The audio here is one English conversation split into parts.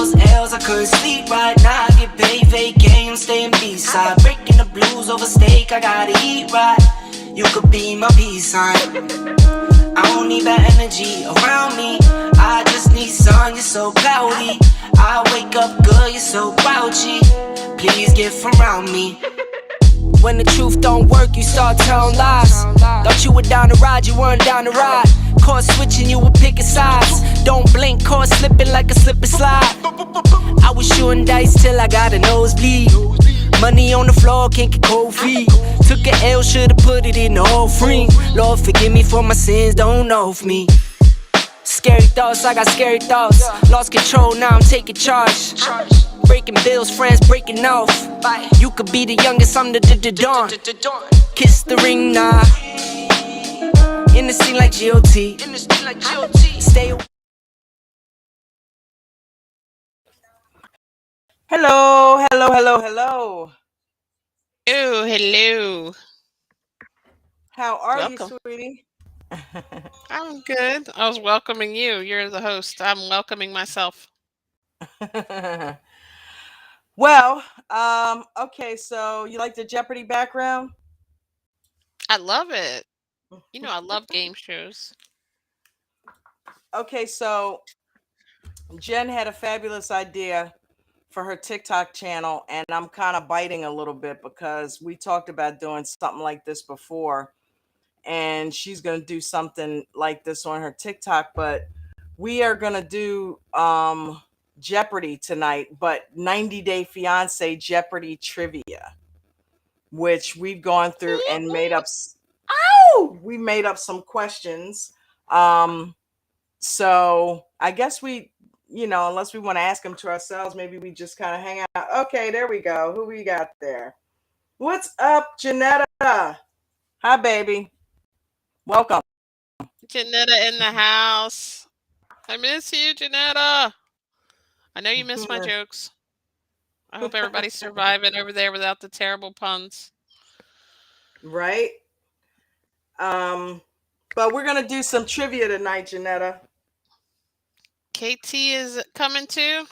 those L's, I couldn't sleep right now. I get paid, fake game, staying B-side. Breaking the blues over steak, I gotta eat right. You could be my peace sign. I don't need that energy around me. I just need sun, you're so cloudy. I wake up good, you're so grouchy. Please get from around me. When the truth don't work, you start telling lies. Thought you were down to ride, you weren't down to ride. Caught switching, you were picking sides. Don't blink, caught slipping like a slip and slide. I was shooting dice till I got a nosebleed. Money on the floor, can't get cold feet. Took a L, should've put it in the offering. Lord, forgive me for my sins, don't know of me. Scary thoughts, I got scary thoughts. Lost control, now I'm taking charge. Breaking bills, friends breaking off. You could be the youngest, I'm the dawn. Kiss the ring, nah. In the scene like GOT. Stay. Hello, hello, hello, hello. Oh, hello. How are you, Welcome. sweetie? I'm good. I was welcoming you. You're the host. I'm welcoming myself. Well, okay, so you like the Jeopardy background? I love it. You know, I love game shows. Okay, so Jen had a fabulous idea for her TikTok channel, and I'm kind of biting a little bit because we talked about doing something like this before, and she's going to do something like this on her TikTok, but we are going to do Jeopardy tonight, but 90-Day Fiancé Jeopardy trivia, which we've gone through and made up. We made up some questions. So I guess unless we want to ask them to ourselves, maybe we just kind of hang out. Okay, there we go. Who we got there? What's up, Janetta? Hi, baby. Welcome. Janetta in the house. I miss you, Janetta. I know you miss my jokes. I hope everybody's surviving over there without the terrible puns. Right. But we're gonna do some trivia tonight, Janetta. KT is coming too.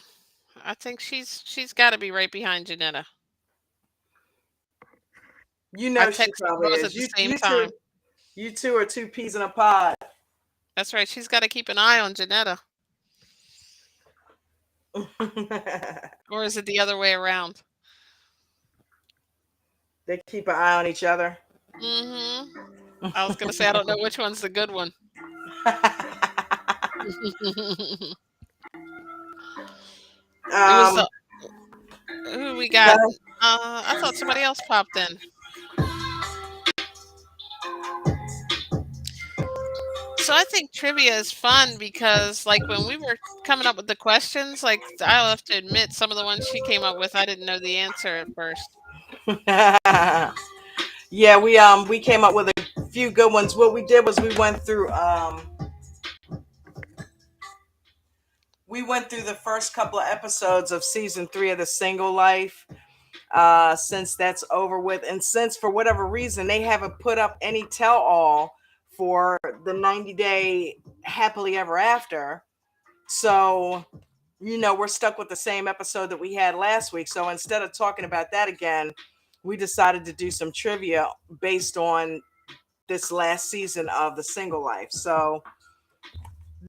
I think she's got to be right behind Janetta. You I know she texted probably both at is. the You same you two time. you two are two peas in a pod. That's right. She's got to keep an eye on Janetta. Or is it the other way around? They keep an eye on each other. Mm-hmm. I was gonna say I don't know which one's the good one. It was um, the who we got. I thought somebody else popped in. So I think trivia is fun because, like, when we were coming up with the questions, like, I'll have to admit some of the ones she came up with, I didn't know the answer at first. yeah, we came up with a few good ones. What we did was we went through the first couple of episodes of season 3 of The Single Life. Since that's over with, and since for whatever reason they haven't put up any tell all for the 90-day happily ever after, so we're stuck with the same episode that we had last week. So instead of talking about that again, we decided to do some trivia based on this last season of The Single Life. So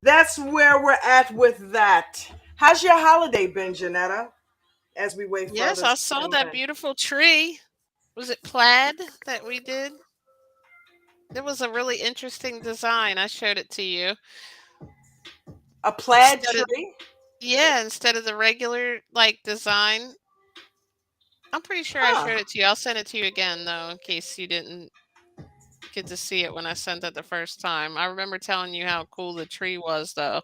that's where we're at with that. How's your holiday been, Janetta, as we wait for Yes, others I to saw come that in? beautiful tree. Was it plaid that we did? It was a really interesting design. I showed it to you. A plaid Instead of tree? Yeah, instead of the regular like design. I'm pretty sure I Huh. showed it to you. I'll send it to you again though, in case you didn't get to see it when I sent it the first time. I remember telling you how cool the tree was though.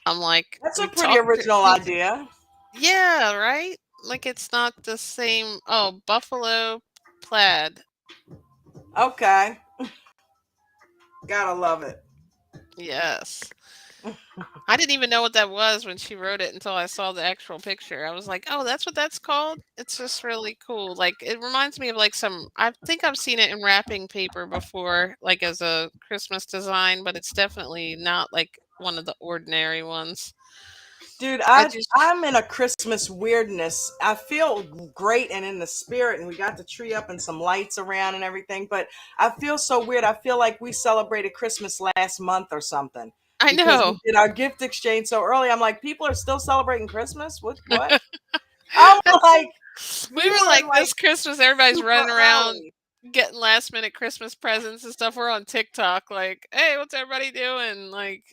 I'm like, That's a we pretty talked to original idea. Yeah, right? Like it's not the same. Oh, buffalo plaid. Okay. Gotta love it. Yes. I didn't even know what that was when she wrote it until I saw the actual picture. I was like, "Oh, that's what that's called?" It's just really cool. Like it reminds me of like some I think I've seen it in wrapping paper before, like as a Christmas design, but it's definitely not like one of the ordinary ones. Dude, I I just I'm in a Christmas weirdness. I feel great and in the spirit, and we got the tree up and some lights around and everything. But I feel so weird. I feel like we celebrated Christmas last month or something I because we know. did our gift exchange so early. I'm like, people are still celebrating Christmas. What? I'm like, We we were were like like this Christmas, everybody's super running around early. getting last minute Christmas presents and stuff. We're on TikTok, like, hey, what's everybody doing? Like,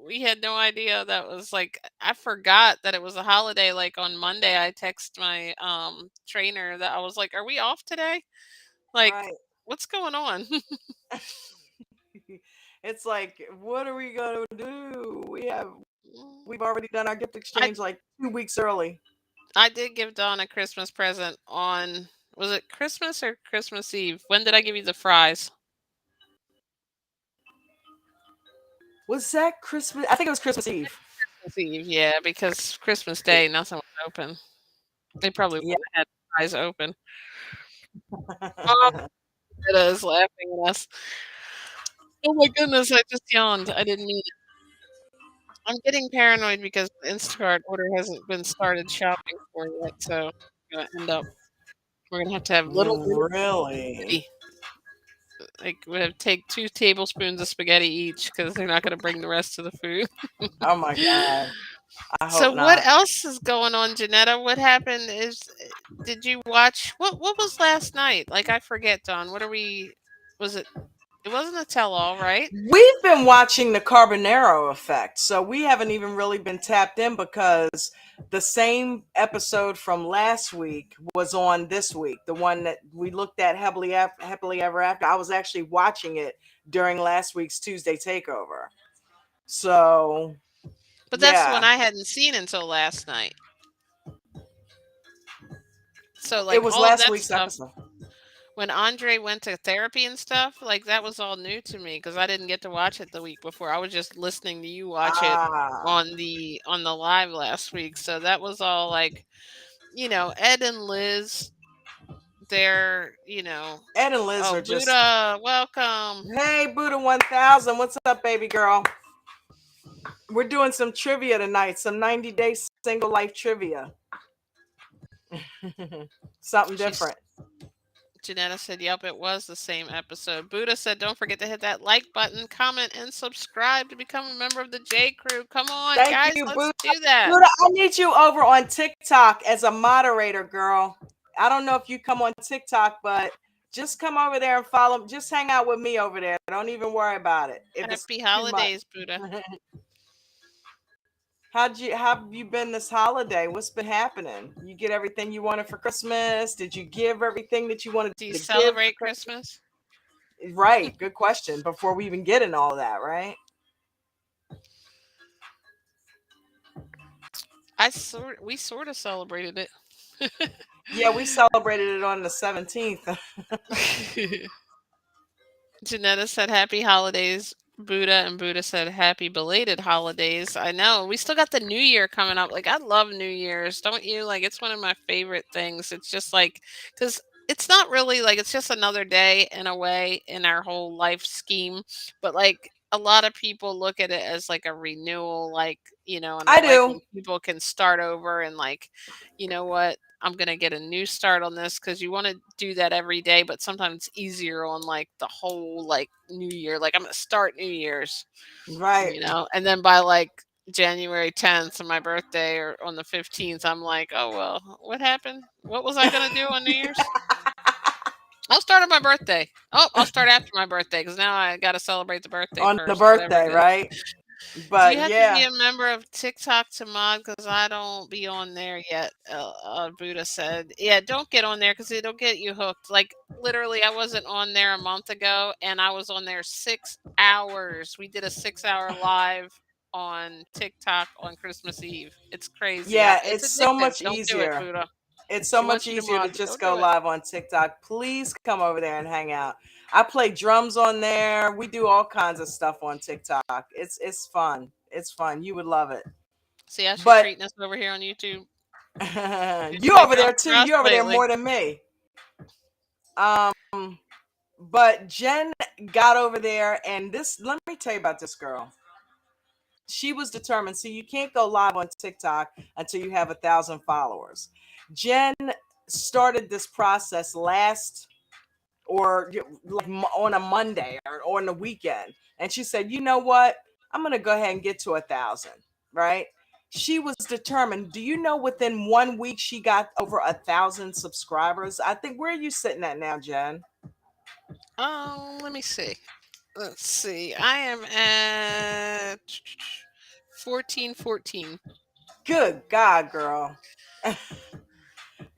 we had no idea that was like, I forgot that it was a holiday. Like on Monday, I text my trainer that I was like, are we off today? Like, Right. what's going on? It's like, what are we gonna do? We've already done our gift I exchange like 2 weeks early. I did give Dawn a Christmas present on, was it Christmas or Christmas Eve? When did I give you the fries? Was that Christmas? I think it was Christmas Eve. Christmas Eve, yeah, because Christmas Day nothing was open. They probably Yeah. would have had their eyes open. Mom is laughing at us. Oh my goodness, I just yawned. I didn't mean it. I'm getting paranoid because the Instacart order hasn't been started shopping for yet, so we're gonna have to have little bit of Really? spaghetti. Like we have to take 2 tablespoons of spaghetti each because they're not gonna bring the rest of the food. Oh my God. I So hope what not. else is going on, Janetta? What happened is did you watch what was last night? Like I forget, Don. What are we was it wasn't a tell all, right? We've been watching the Carbonaro effect, so we haven't even really been tapped in because the same episode from last week was on this week. The one that we looked at happily ever after. I was actually watching it during last week's Tuesday takeover. So But that's the one yeah, I hadn't seen until last night. So it like was all of last that week's stuff episode. when Andre went to therapy and stuff, like that was all new to me because I didn't get to watch it the week before. I was just listening to you watch it Ah, on the live last week. So that was all like, Ed and Liz, they're, Ed and Liz oh, are just, Buddha, welcome. hey, Buddha 1000, what's up, baby girl? We're doing some trivia tonight, some 90-day single life trivia. Something She's different. Janetta said, yep, it was the same episode. Buddha said, don't forget to hit that like button, comment, and subscribe to become a member of the J Crew. Come on, Thank guys, you, let's Buddha. do that. Buddha, I need you over on TikTok as a moderator, girl. I don't know if you come on TikTok, but just come over there and follow. Just hang out with me over there. Don't even worry about it if it's Happy too much. holidays, Buddha. How have you been this holiday? What's been happening? You get everything you wanted for Christmas? Did you give everything that you wanted Do you to give for celebrate Christmas? Christmas? Right. Good question. Before we even get in all of that, right? We sort of celebrated it. Yeah, we celebrated it on the 17th. Janetta said happy holidays, Buddha, and Buddha said happy belated holidays. I know. We still got the new year coming up. Like I love New Year's, don't you? Like it's one of my favorite things. It's just like cuz it's not really like it's just another day in a way in our whole life scheme, but like a lot of people look at it as like a renewal and I I like do. when people can start over and like you know what I'm gonna get a new start on this because you want to do that every day, but sometimes it's easier on like the whole like New Year. Like I'm gonna start New Year's, Right. and then by like January 10th on my birthday or on the 15th, I'm like, oh well, what happened? What was I gonna do on New Year's? I'll start on my birthday. Oh, I'll start after my birthday because now I got to celebrate the birthday On the first, whatever birthday, it is. right? Do you But have to be yeah, a member of TikTok to mod? Because I don't be on there yet. Buddha said, "Yeah, don't get on there because it'll get you hooked." Like literally, I wasn't on there a month ago, and I was on there 6 hours. We did a 6 hour live on TikTok on Christmas Eve. It's crazy. yeah, It's it's so addictive. much Don't do it, easier. Buddha. It's so She much wants you to easier to mod, but just don't go do it. live on TikTok. Please come over there and hang out. I play drums on there. We do all kinds of stuff on TikTok. It's fun. It's fun. You would love it. See how she's But treating us over here on YouTube. She's you played over there drums for too. us You over there lately. more than me. Um, but Jen got over there, and this. Let me tell you about this girl. She was determined. See, you can't go live on TikTok until you have 1,000 followers. Jen started this process last or like on a Monday or on the weekend. And she said, you know what? I'm going to go ahead and get to 1,000, right? She was determined. Do you know within 1 week she got over 1,000 subscribers? I think, where are you sitting at now, Jen? Let me see. Let's see. I am at 1414. Good God, girl.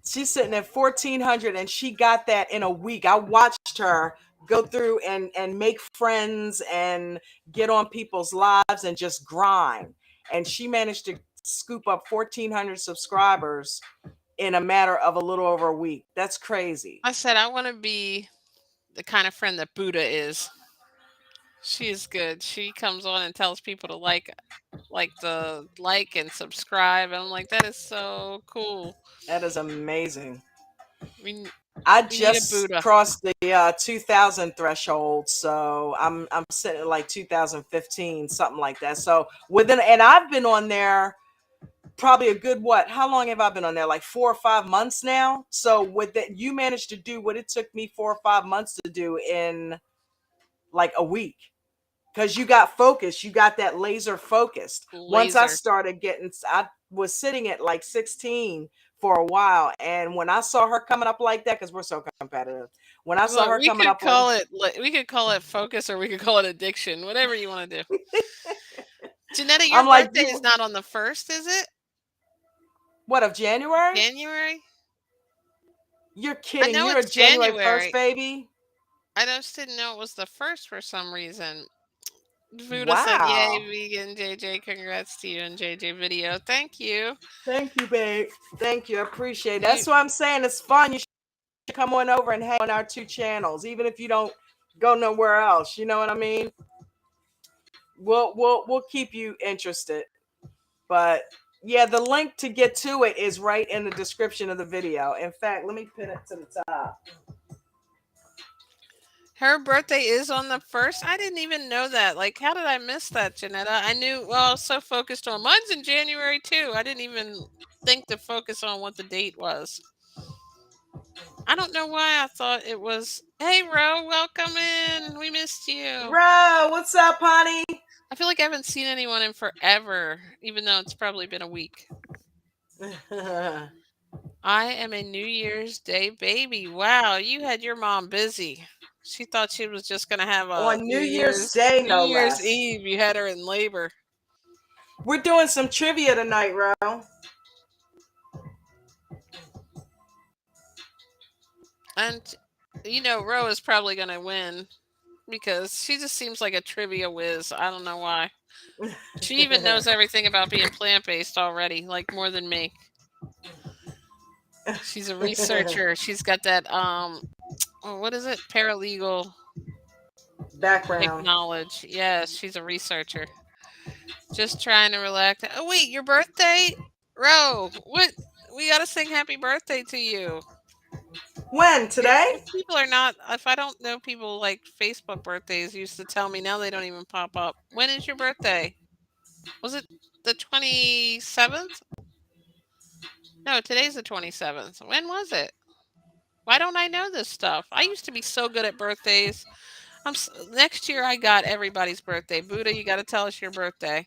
She's sitting at 1,400 and she got that in a week. I watched her go through and make friends and get on people's lives and just grind. And she managed to scoop up 1,400 subscribers in a matter of a little over a week. That's crazy. I said I want to be the kind of friend that Buddha is. She is good. She comes on and tells people to like and subscribe. And I'm like, that is so cool. That is amazing. We I we need a just Buddha. crossed the 2,000 threshold, so I'm sitting at like 2015, something like that. So within, and I've been on there probably a good what? How long have I been on there? Like 4 or 5 months now. So with that, you managed to do what it took me 4 or 5 months to do in like a week. Because you got focused, you got that laser focused. Once I Laser. started getting, I was sitting at like 16 for a while, and when I saw her coming up like that, because we're so competitive, when I saw Look, her coming up on, we could call it focus, or we could call it addiction. Whatever you want to do. Janetta, your I'm like, birthday is you, not on the first, is it? what, of January? January? You're I kidding. know You're a it's January 1st, January. baby. I just didn't know it was the first for some reason. Buddha said, "Yay, Wow. vegan JJ! Congrats to you and JJ video. Thank you. Thank you, babe. Thank you. I appreciate it. You That's what I'm saying. It's fun. You should come on over and hang on our two channels, even if you don't go nowhere else. You know what I mean? We'll keep you interested. But yeah, the link to get to it is right in the description of the video. In fact, let me pin it to the top. Her birthday is on the first. I didn't even know that. Like, how did I miss that, Janetta? I knew. Well, I was so focused on mine's in January too. I didn't even think to focus on what the date was. I don't know why I thought it was. Hey, Ro, welcome in. We missed you. Bro, what's up, honey? I feel like I haven't seen anyone in forever, even though it's probably been a week. I am a New Year's Day baby. Wow, you had your mom busy. She thought she was just gonna have a On New Year's Day, New no Year's less. Eve. You had her in labor. We're doing some trivia tonight, Ro. And Ro is probably gonna win because she just seems like a trivia whiz. I don't know why. She even knows everything about being plant based already, like more than me. She's a researcher. She's got that what is it? Paralegal like Background. knowledge. Yes, she's a researcher. Just trying to relax. Oh wait, your birthday? Ro, what we gotta sing happy birthday to you. When? Today? If people are not if I don't know people like Facebook birthdays used to tell me, now they don't even pop up. When is your birthday? Was it the 27th? No, today's the 27th. When was it? Why don't I know this stuff? I used to be so good at birthdays. Next year I got everybody's birthday. Buddha, you got to tell us your birthday.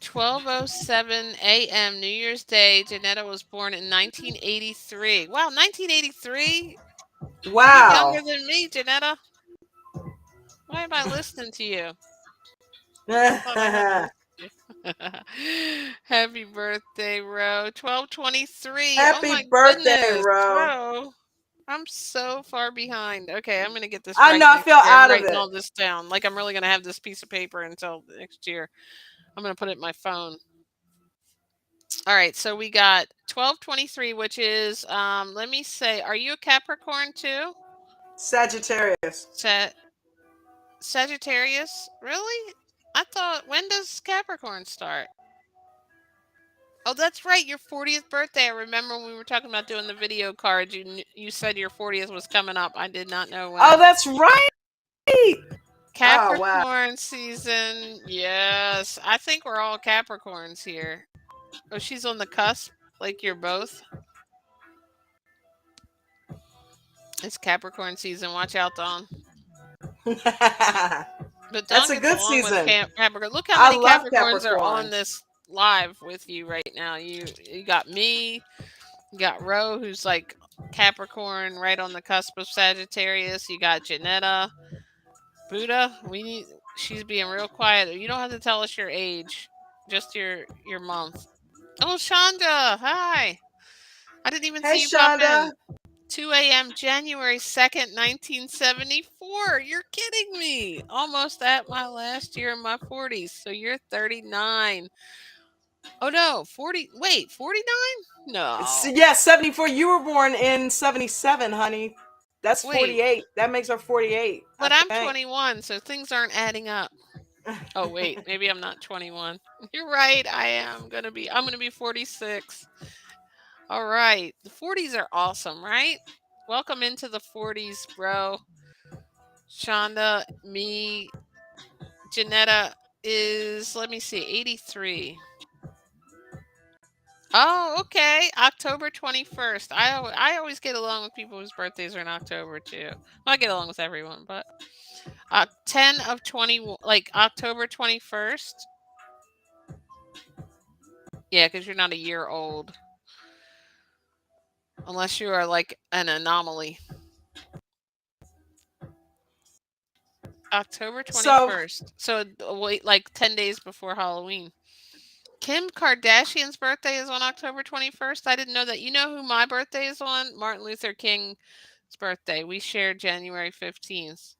12:07 a.m. New Year's Day. Janetta was born in 1983. Wow, 1983? You're younger Wow. than me, Janetta. Why am I listening to you? I thought I had to Happy listen to you. Happy birthday, Ro. 12:23. Oh my birthday, goodness, Ro. Ro. I'm so far behind. Okay, I'm gonna get this I right know I next feel year. I'm out of writing it. all this down. Like I'm really gonna have this piece of paper until next year. I'm gonna put it in my phone. All right, so we got 12:23, which is let me say, are you a Capricorn too? Sagittarius. Sa- Sagittarius? Really? I thought, when does Capricorn start? Oh, that's right, your 40th birthday. I remember when we were talking about doing the video cards. You said your 40th was coming up. I did not know Oh, when. that's right. Oh wow. Capricorn season. Yes. I think we're all Capricorns here. Oh, she's on the cusp. Like you're both. It's Capricorn season. Watch out, Dawn. But That's Dawn a gets good along with season. Capricorn. Look how I many love Capricorns are on Capricorns. this live with you right now. You got me. You got Ro, who's like Capricorn, right on the cusp of Sagittarius. You got Janetta. Buddha, we need. She's being real quiet. You don't have to tell us your age, just your month. Oh, Shonda, hi. I didn't even Hey see you pop Shonda. in. 2 a.m. January 2nd, 1974. You're kidding me. Almost at my last year in my 40s. So you're 39. Oh no, 40. Wait, 49? No. Yeah, 74. You were born in 77, honey. That's Wait, 48. That makes her 48, I but I'm think. 21, so things aren't adding up. Oh wait, maybe I'm not 21. You're right. I'm going to be 46. All right. The 40s are awesome, right? Welcome into the 40s, bro. Shonda, me, Janetta is, let me see, 83. Oh, okay. October 21st. I always get along with people whose birthdays are in October too. Well, I get along with everyone, but 10 of 20, like October 21st. Yeah, because you're not a year old. Unless you are like an anomaly. October So 21st. So wait, like 10 days before Halloween. Kim Kardashian's birthday is on October 21st. I didn't know that. You know who my birthday is on? Martin Luther King's birthday. We share January 15th.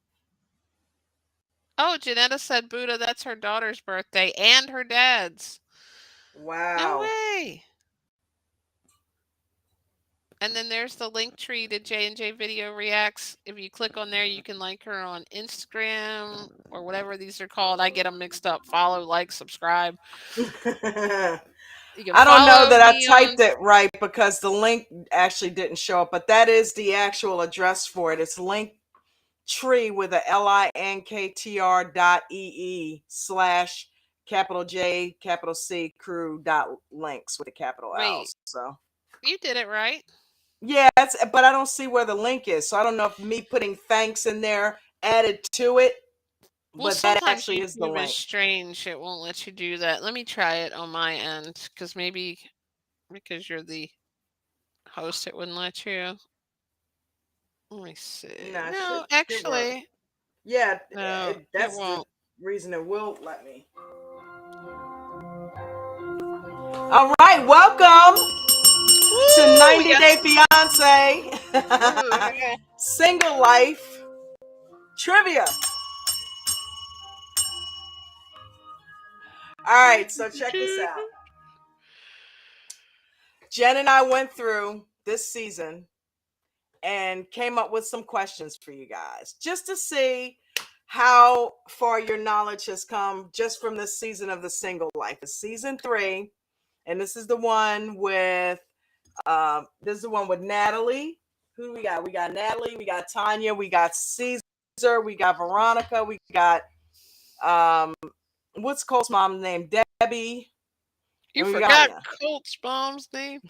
Oh, Janetta said Buddha, that's her daughter's birthday and her dad's. No wow. way. And then there's the link tree to J&J Video Reacts. If you click on there, you can like her on Instagram or whatever these are called. I get them mixed up. Follow, like, subscribe. You can I don't know follow that I me on. typed it right because the link actually didn't show up, but that is the actual address for it. It's Linktree with a linktr.ee/ capital J capital C crew dot links with a capital L. Wait, So you did it right. yeah, but I don't see where the link is. So I don't know if me putting thanks in there added to it, Well, but that sometimes actually is the YouTube is link. strange. It won't let you do that. Let me try it on my end because maybe because you're the host, it wouldn't let you. Let me see. Nah, No, should work. actually, Yeah, no, it that's the won't. reason it will let me. All right, welcome to Woo! We 90 got. Day Fiance Ooh, yeah. Single Life Trivia. All right, so check this out. Jen and I went through this season and came up with some questions for you guys just to see how far your knowledge has come just from this season of the Single Life. It's season 3, and this is the one with Natalie. Who we got? We got Natalie, we got Tanya, we got Caesar, we got Veronica, we got what's Cole's mom's name? Debbie, You and we got forgot Tanya. Colt's mom's name.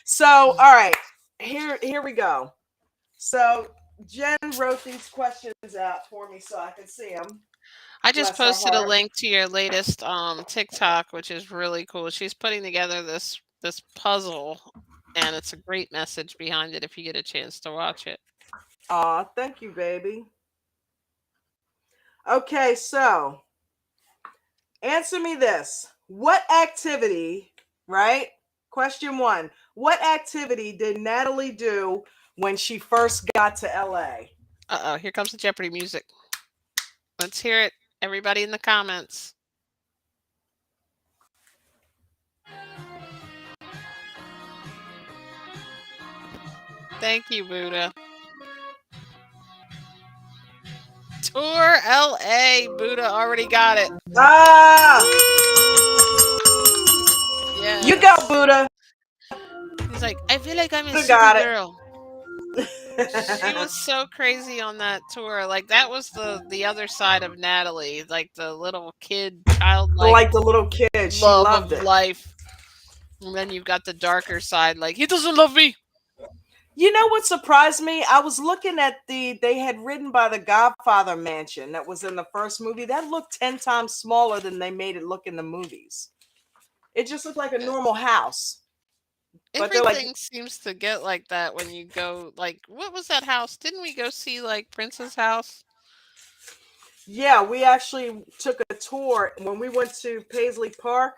So, all right, here we go. So Jen wrote these questions out for me so I can see them. I just Bless her posted a heart. link to your latest TikTok, which is really cool. She's putting together this puzzle, and it's a great message behind it if you get a chance to watch it. Aw, thank you, baby. Okay, so answer me this. What activity, right? Question 1. What activity did Natalie do when she first got to LA? Uh-oh, here comes the Jeopardy music. Let's hear it. Everybody in the comments. Thank you, Buddha. Tour LA. Buddha already got it. Ah! Yes. You go, Buddha. He's like, I feel like I'm a You city got it. girl. She was so crazy on that tour. Like that was the other side of Natalie, like the little kid, childlike Like the little kid, she love loved of it. life. And then you've got the darker side, like he doesn't love me. You know what surprised me? I was looking at they had ridden by the Godfather mansion that was in the first movie. That looked 10 times smaller than they made it look in the movies. It just looked like a Uh, normal house. But they're like, Everything seems to get like that when you go. Like, what was that house? Didn't we go see like Prince's house? yeah, we actually took a tour when we went to Paisley Park.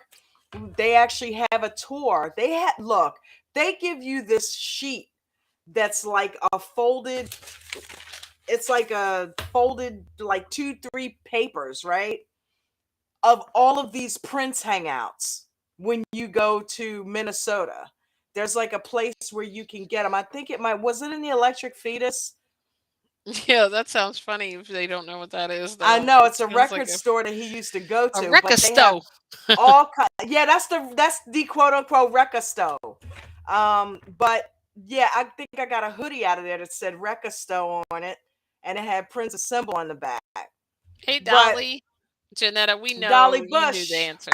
They actually have a tour. They had look, they give you this sheet that's like a folded, it's like a folded like two, three papers, right? Of all of these Prince hangouts when you go to Minnesota. There's like a place where you can get them. I think it might, was it in the Electric Fetus? Yeah, that sounds funny if they don't know what that is, I though. know It it's a sounds like record store that he used to go a to, but they have record. yeah, that's the quote unquote Recca stove. But yeah, I think I got a hoodie out of there that said Recca stove on it, and it had Prince's symbol on the back. Hey, But Dolly, Janetta, we Dolly know you knew the Bush, answer.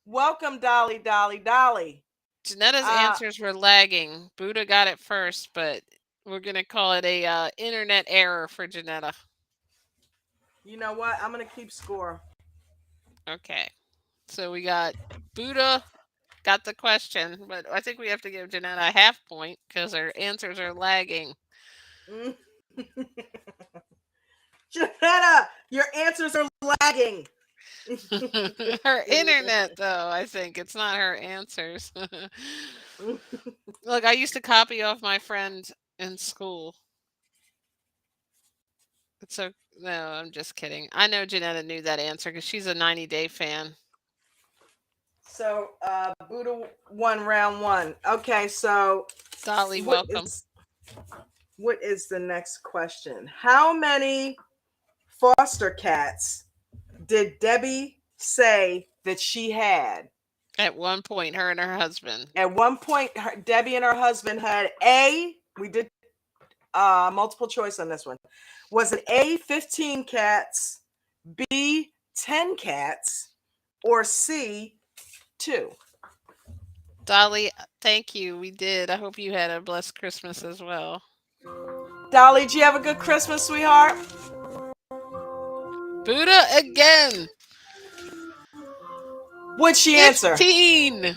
welcome Dolly, Dolly, Dolly. Janetta's Uh, answers were lagging. Buddha got it first, but we're gonna call it a internet error for Janetta. you know what? I'm gonna keep score. Okay, so we got Buddha got the question, but I think we have to give Janetta a half point because her answers are lagging. Mm. Janetta, your answers are lagging. Her internet, though, I think it's not her answers. Look, I used to copy off my friend in school. It's so no, I'm just kidding. I know Janetta knew that answer because she's a 90 Day fan. So Buddha won round one. Okay, so Dolly, what welcome. is what is the next question? How many foster cats did Debbie say that she had? At one point, her and her husband. At one point, Debbie and her husband had we did multiple choice on this one. Was it A, 15 cats, B, 10 cats, or C, 2? Dolly, thank you. We did. I hope you had a blessed Christmas as well. Dolly, did you have a good Christmas, sweetheart? Buddha again. What'd she answer? 15. Ding, ding,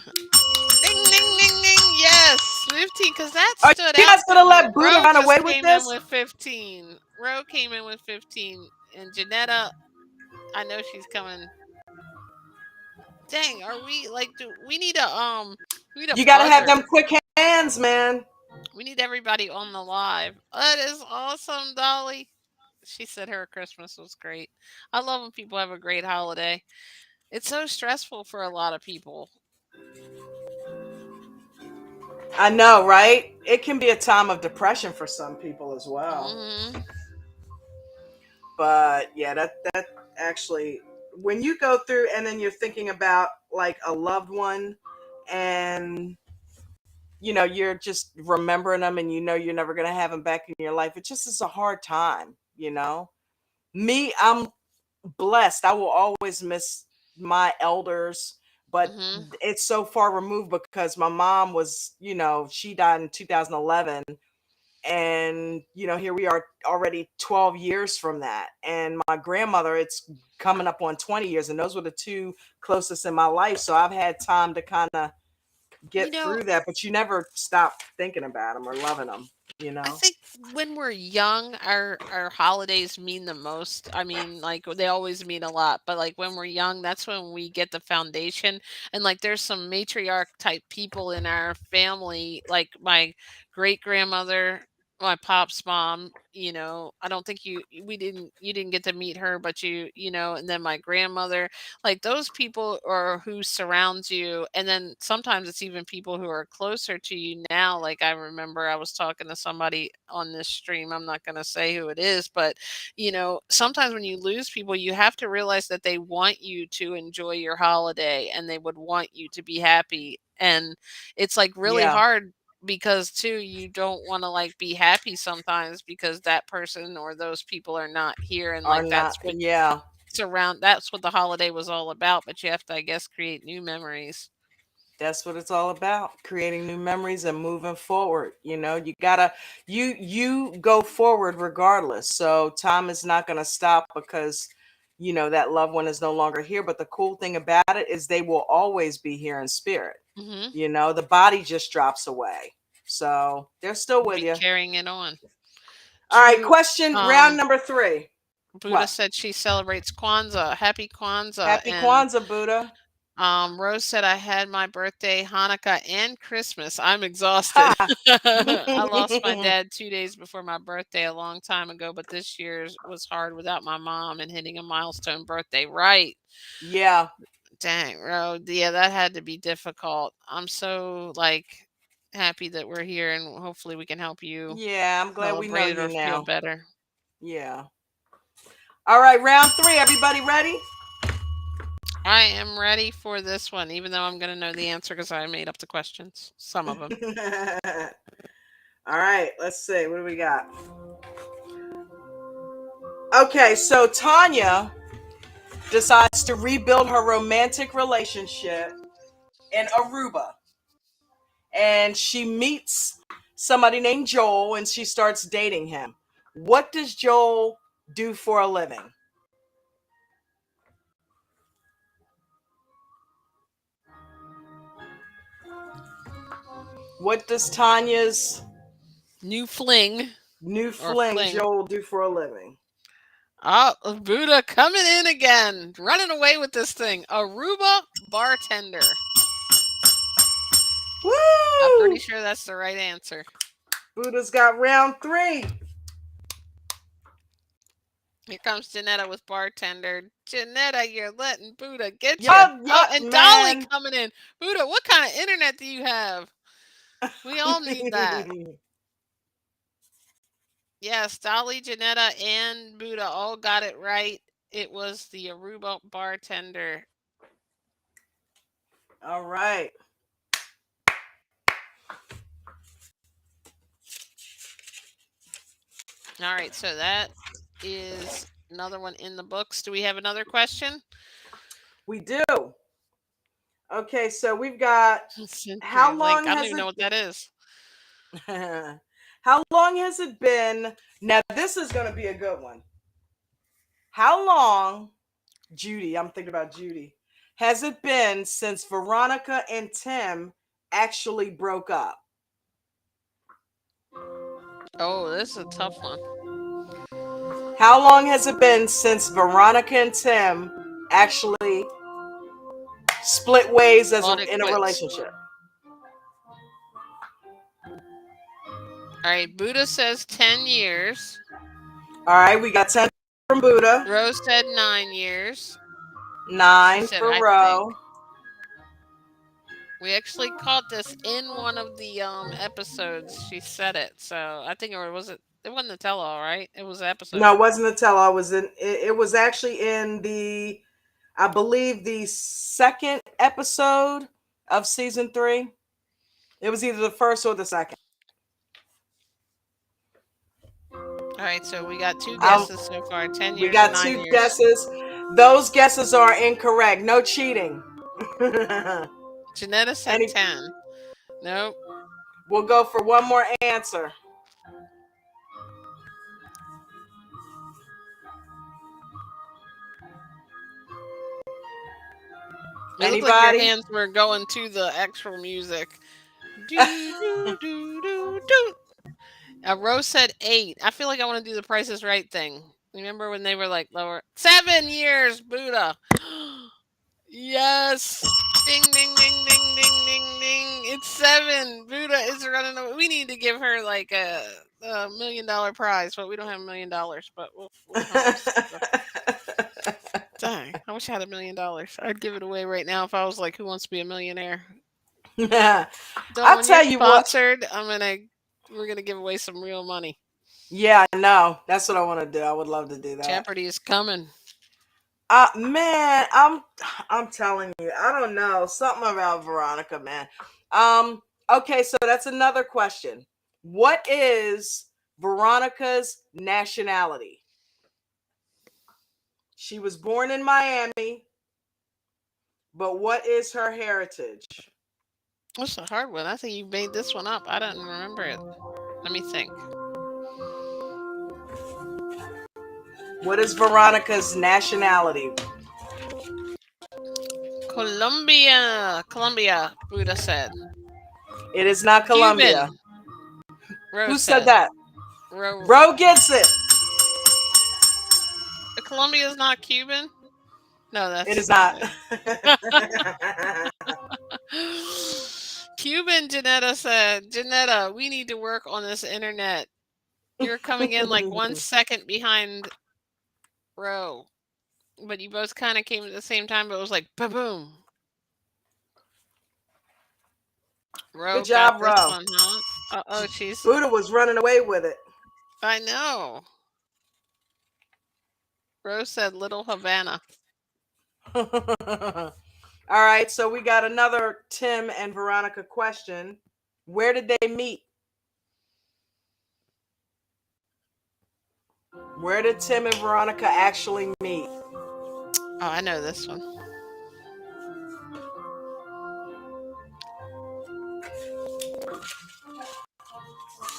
ding, ding. Yes, 15. Because that Are stood you out guys to gonna me. let Buddha Ro run just away with came in this? with 15. Ro came in with 15. And Janetta, I know she's coming. Dang, are we like do we need a You gotta have them buzzer. quick hands, man. We need everybody on the live. That is awesome, Dolly. She said her Christmas was great. I love when people have a great holiday. It's so stressful for a lot of people. I know, right? It can be a time of depression for some people as well. Hmm. But yeah, that actually, when you go through and then you're thinking about like a loved one, and you're just remembering them, and you're never gonna have them back in your life. It just is a hard time. Me, I'm blessed. I will always miss my elders, but Hmm. it's so far removed because my mom she died in 2011, and here we are already 12 years from that. And my grandmother, it's coming up on 20 years, and those were the two closest in my life. So I've had time to kind of You get know, through that, but you never stop thinking about them or loving them, you I know? think when we're young, our holidays mean the most. I mean, like they always mean a lot, but like when we're young, that's when we get the foundation. And like there's some matriarch type people in our family, like my great grandmother, my pop's mom. I don't think you didn't get to meet her, but and then my grandmother, like those people are who surrounds you. And then sometimes it's even people who are closer to you now. Like I remember I was talking to somebody on this stream, I'm not going to say who it is, but sometimes when you lose people, you have to realize that they want you to enjoy your holiday and they would want you to be happy. And it's like really Yeah. hard because too you don't want to like be happy sometimes because that person or those people are not here, and Are like not, yeah. that's what the holiday was all about, but you have to, I guess, create new memories. That's what it's all about, creating new memories and moving forward. You gotta, you go forward regardless. So time is not going to stop because that loved one is no longer here. But the cool thing about it is they will always be here in spirit. Hmm. The body just drops away, so they're still with Be you. carrying it on. All right, True. question round number 3. Buddha What? said she celebrates Kwanzaa. Happy Kwanzaa. Happy And Kwanzaa, Buddha. Rose said I had my birthday, Hanukkah, and Christmas. I'm exhausted. Ha. I lost my dad 2 days before my birthday a long time ago, but this year's was hard without my mom and hitting a milestone birthday. Right. Yeah. Dang, Ro. Yeah, that had to be difficult. I'm so like happy that we're here and hopefully we can help you Yeah, I'm glad we know celebrate it you or feel now. better. Yeah. All right, round 3. Everybody ready? I am ready for this one, even though I'm going to know the answer because I made up the questions. Some of them. All right, let's see. What do we got? Okay, so Tanya decides to rebuild her romantic relationship in Aruba. And she meets somebody named Joel and she starts dating him. What does Joel do for a living? What does Tanya's New fling new or fling fling. Joel do for a living? Oh, Buddha coming in again, running away with this thing. Aruba bartender. I'm Woo! pretty sure that's the right answer. Buddha's got round 3. Here comes Janetta with bartender. Janetta, you're letting Buddha get you. Yup, Oh, yup, and Dolly man. coming in. Buddha, what kind of internet do you have? We all need that. Yes, Dolly, Janetta, and Buddha all got it right. It was the Aruba bartender. All right. All right, so that is another one in the books. Do we have another question? We do. Okay, so we've got Century how Link. long I don't has even know it what that is. how long has it been? Now this is going to be a good one. How long, Judy, I'm thinking about Judy, has it been since Veronica and Tim actually broke up? Oh, this is a tough one. How long has it been since Veronica and Tim actually split ways as Called it in a quits. relationship? All right, Buddha says 10 years. All right, we got 10 from Buddha, Rose said 9 years. She 9 said, for I think. Ro. We actually caught this in one of the episodes. She said it. So I think, or was it? It wasn't the tell all, right? It was the No, episode. it wasn't a tell. I was in. It was actually in the, I believe, the second episode of season 3. It was either the first or the second. All right, so we got two Um, guesses so far: 10 we years and got 9 2 years. guesses. Those guesses are incorrect. No cheating. Janetta said Any, 10. Nope. we'll go for one more answer. It looked like your Anybody? hands were going to the actual music. Do, do, do, do, do. Rose said 8. I feel like I want to do the Price is Right thing. Remember when they were like lower? 7 years, Buddha. Yes. Ding, ding, ding, ding, ding, ding, ding. It's 7. Buddha is running away. We need to give her like a $1 million prize, but we don't have $1 million. But we'll come up with something. Dang, I wish I had $1 million. I'd give it away right now if I was like, "Who wants to be a millionaire?" Don't I'll when you're tell you what. sponsored, we're gonna give away some real money. Yeah, no, that's what I want to do. I would love to do that. Jeopardy is coming. Man, I'm telling you, I don't know, something about Veronica, man. Um, Okay, so that's another question. What is Veronica's nationality? She was born in Miami, but what is her heritage? What's a hard one? I think you made this one up. I don't remember it. Let me think. What is Veronica's nationality? Colombia. Colombia, Buddha said. It is not Colombia. Cuban, Rose Who said said. that? Ro- Ro gets it. Colombia is not Cuban? No, It that's is not. Cuban, Janetta said. Janetta, we need to work on this internet. You're coming in like 1 second behind Ro. But you both kind of came at the same time, but it was like boom. Good Ro got job, this Ro. one, huh? Uh-oh, she's... Buddha was running away with it. I know. Ro said Little Havana. All right, so we got another Tim and Veronica question. Where did they meet? Where did Tim and Veronica actually meet? Oh, I know this one.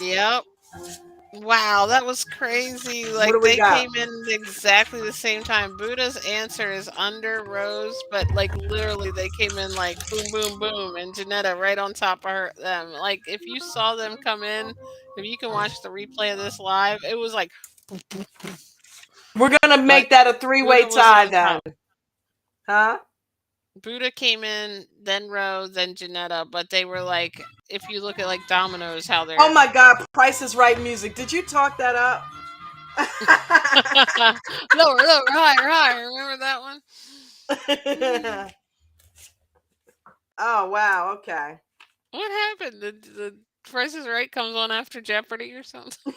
Yep. Wow, that was crazy. What Like do we they got? came in exactly the same time. Buddha's answer is under Rose, but like literally they came in like boom, boom, boom, and Janetta right on top of them. Like if you saw them come in, if you can watch the replay of this live, it was like, We're gonna but make that a three-way Buddha was tie on then. top. Huh? Buddha came in, then Rose, then Janetta, but they were like, if you look at like dominoes, how Oh they're my God, Price is Right music. Did you talk that up? lower, lower, higher, higher. Remember that one? Oh wow, okay. What happened? The Price is Right comes on after Jeopardy or something?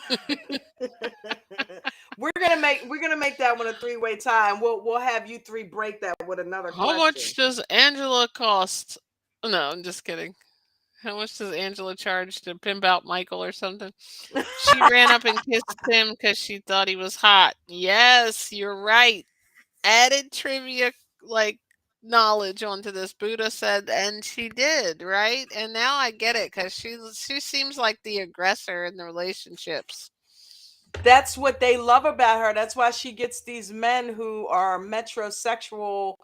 we're gonna make that one a three-way tie, and we'll have you three break that with another How question. much does Angela cost? No, I'm just kidding. How much does Angela charge to pimp out Michael or something? She ran up and kissed him because she thought he was hot. Yes, you're right. Added trivia like knowledge onto this. Buddha said, and she did, right? And now I get it because she seems like the aggressor in the relationships. That's what they love about her. That's why she gets these men who are metrosexual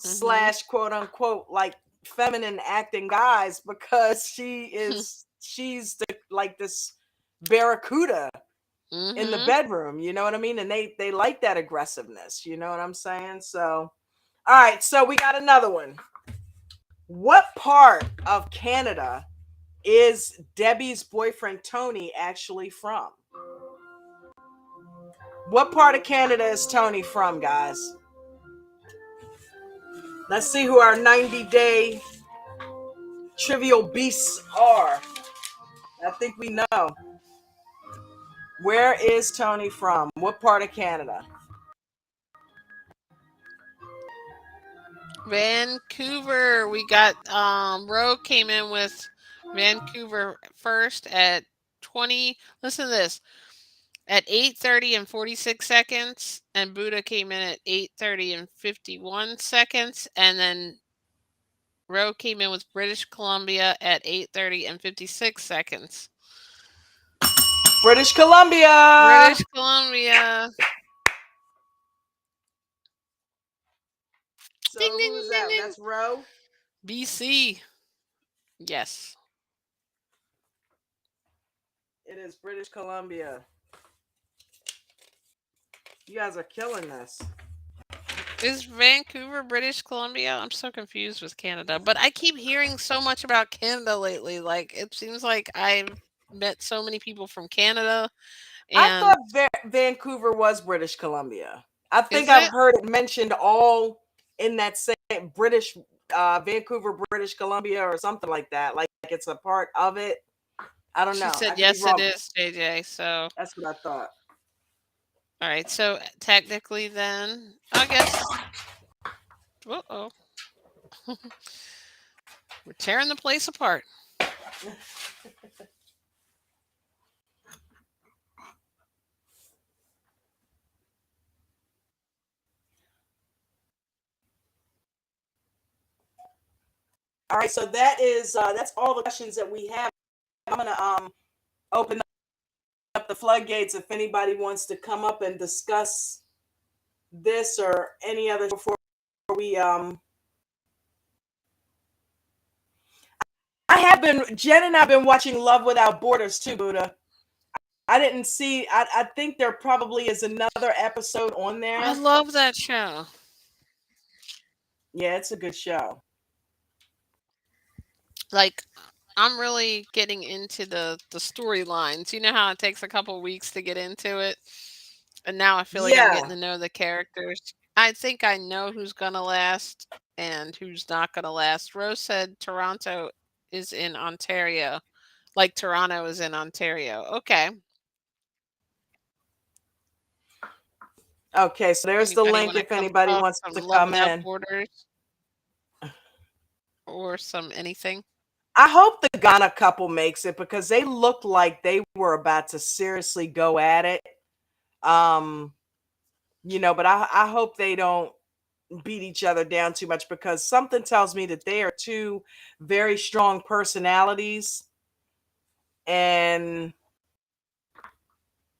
Mm-hmm. slash quote unquote like feminine acting guys, because she's the like this barracuda in the Mm-hmm. bedroom, you know what I mean? And they like that aggressiveness, you know what I'm saying? So all right, so we got another one. What part of Canada is Debbie's boyfriend Tony actually from? What part of Canada is Tony from, guys? Let's see who our 90-day trivial beasts are. I think we know. Where is Tony from? What part of Canada? Vancouver. We got Roe came in with Vancouver first at 20. Listen to this. At 8:30 and 46 seconds, and Buddha came in at 8:30 and 51 seconds, and then Roe came in with British Columbia at 8:30 and 56 seconds. British Columbia. British Columbia. Ding So who ding is ding that? ding. That's Roe. BC. Yes. It is British Columbia. You guys are killing this. Is Vancouver British Columbia? I'm so confused with Canada, but I keep hearing so much about Canada lately. Like it seems like I've met so many people from Canada, I and thought Vancouver was British Columbia. I think is I've it? heard it mentioned all in that same British Vancouver, British Columbia, or something like that. Like it's a part of it. I don't She know. I said could be yes, it wrong. is, JJ. So That's what I thought. all right. So technically, then I guess. Uh oh, we're tearing the place apart. All right, so that's all the questions that we have. I'm gonna open up the floodgates if anybody wants to come up and discuss this or any other before we I have been Jen and I've been watching Love Without Borders too, Buddha. I didn't see I think there probably is another episode on I there. love that show. Yeah, it's a good show. Like, I'm really getting into the storylines. You know how it takes a couple weeks to get into it? And now I feel like I'm getting Yeah. to know the characters. I think I know who's gonna last and who's not gonna last. Rose said Toronto is in Ontario. Like Toronto is in Ontario. Okay. Okay, so there's the Anybody link want to if come anybody talk wants some to Love come Without in. Borders or some anything? I hope the Ghana couple makes it because they looked like they were about to seriously go at it. Um, but I hope they don't beat each other down too much because something tells me that they are two very strong personalities and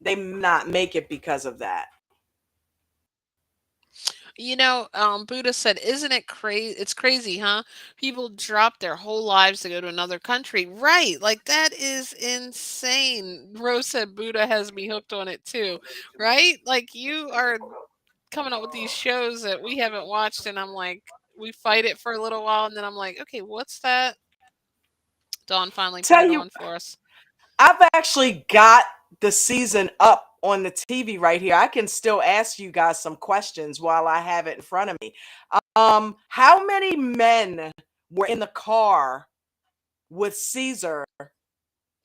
they may not make it because of that. Buddha said, "Isn't it crazy? It's crazy, huh? People drop their whole lives to go to another country, right? Like that is insane." Rose said, "Buddha has me hooked on it too, right? Like you are coming up with these shows that we haven't watched, and I'm like, we fight it for a little while, and then I'm like, okay, what's that?" Dawn finally put Tell it you, on for us. I've actually got the season up on the TV right here. I can still ask you guys some questions while I have it in front of me. How many men were in the car with Caesar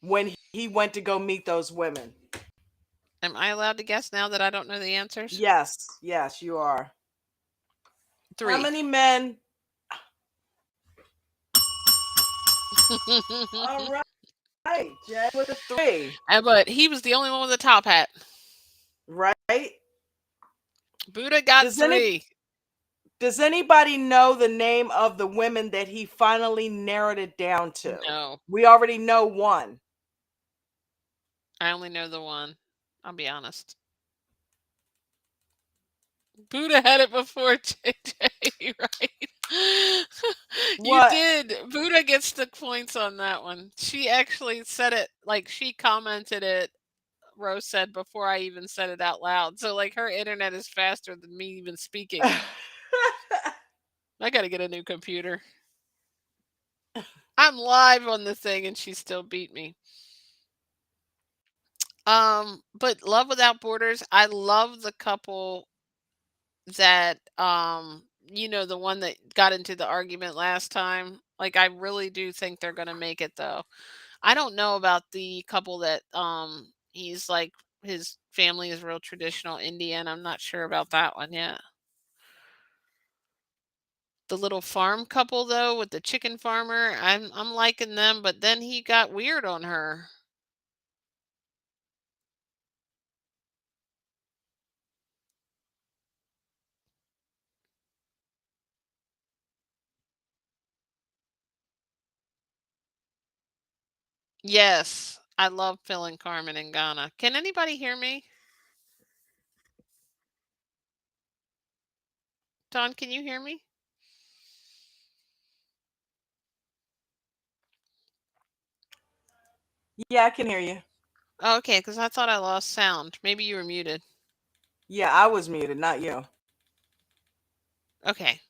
when he went to go meet those women? Am I allowed to guess now that I don't know the answers? Yes, you are. How Three. many men? All right, Jen with a three, But he was the only one with a top hat. right? Buddha got Does any three. does anybody know the name of the women that he finally narrowed it down to? No, We already know one. I only know the one. I'll be honest. Buddha had it before JJ, right? You What? did. Buddha gets the points on that one. She actually said it, like she commented it, Rose said, before I even said it out loud. So, like, her internet is faster than me even speaking. I got to get a new computer. I'm live on the thing and she still beat me. But Love Without Borders, I love the couple that the one that got into the argument last time. Like I really do think they're going to make it though. I don't know about the couple that he's like his family is real traditional Indian. I'm not sure about that one yet. The little farm couple though with the chicken farmer, I'm liking them, but then he got weird on her. Yes, I love Phil and Carmen in Ghana. Can anybody hear me? Don, can you hear me? Yeah, I can hear you. Oh, okay, because I thought I lost sound. Maybe you were muted. Yeah, I was muted, not you. Okay.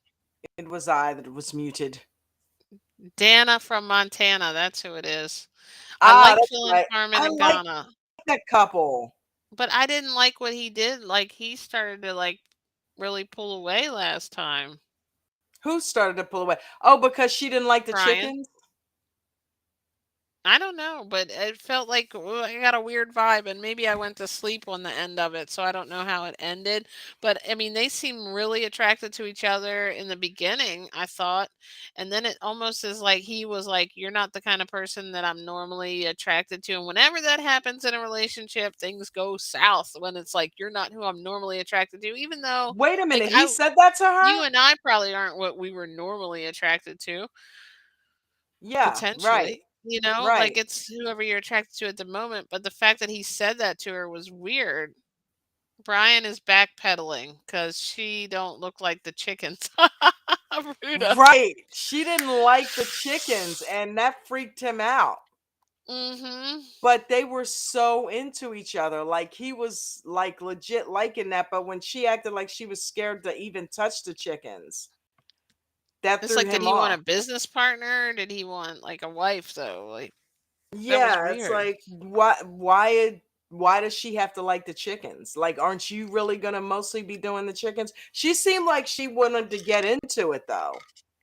It was I that was muted. Dana from Montana, that's who it is. I Ah, like that's Phil and right. Carmen I in like Ghana, that couple. but I didn't like what he did. Like he started to like really pull away last time. Who started to pull away? Oh, because she didn't like the Brian. chickens? I don't know, but it felt like I got a weird vibe, and maybe I went to sleep on the end of it, so I don't know how it ended. But I mean, they seem really attracted to each other in the beginning, I thought. And then it almost is like he was like, "You're not the kind of person that I'm normally attracted to." And whenever that happens in a relationship, things go south when it's like, "You're not who I'm normally attracted to," even though, Wait a like, minute, he said that to you her? and I probably aren't what we were normally attracted to. Yeah, right, Potentially, like, right. it's whoever you're attracted to at the moment, but the fact that he said that to her was weird. Brian is backpedaling because she don't look like the chickens. Ruda. Right. She didn't like the chickens and that freaked him out. Mhm. But they were so into each other. Like he was like legit liking that, but when she acted like she was scared to even touch the chickens, that It's threw like, did him he want a off. business partner? Did he want, like, a wife, though? Like, that was Yeah, it's weird. like why does she have to like the chickens? Like aren't you really going to mostly be doing the chickens? She seemed like she wanted to get into it though.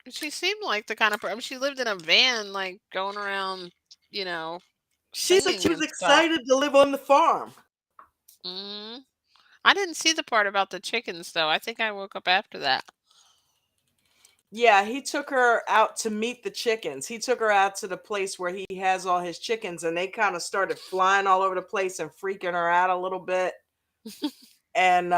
She seemed like the kind of I mean, she lived in a van, like, going around, you know, She said she singing was and stuff. excited to live on the farm. Mhm. I didn't see the part about the chickens, though. I think I woke up after that. Yeah, he took her out to meet the chickens. He took her out to the place where he has all his chickens, and they kind of started flying all over the place and freaking her out a little bit. And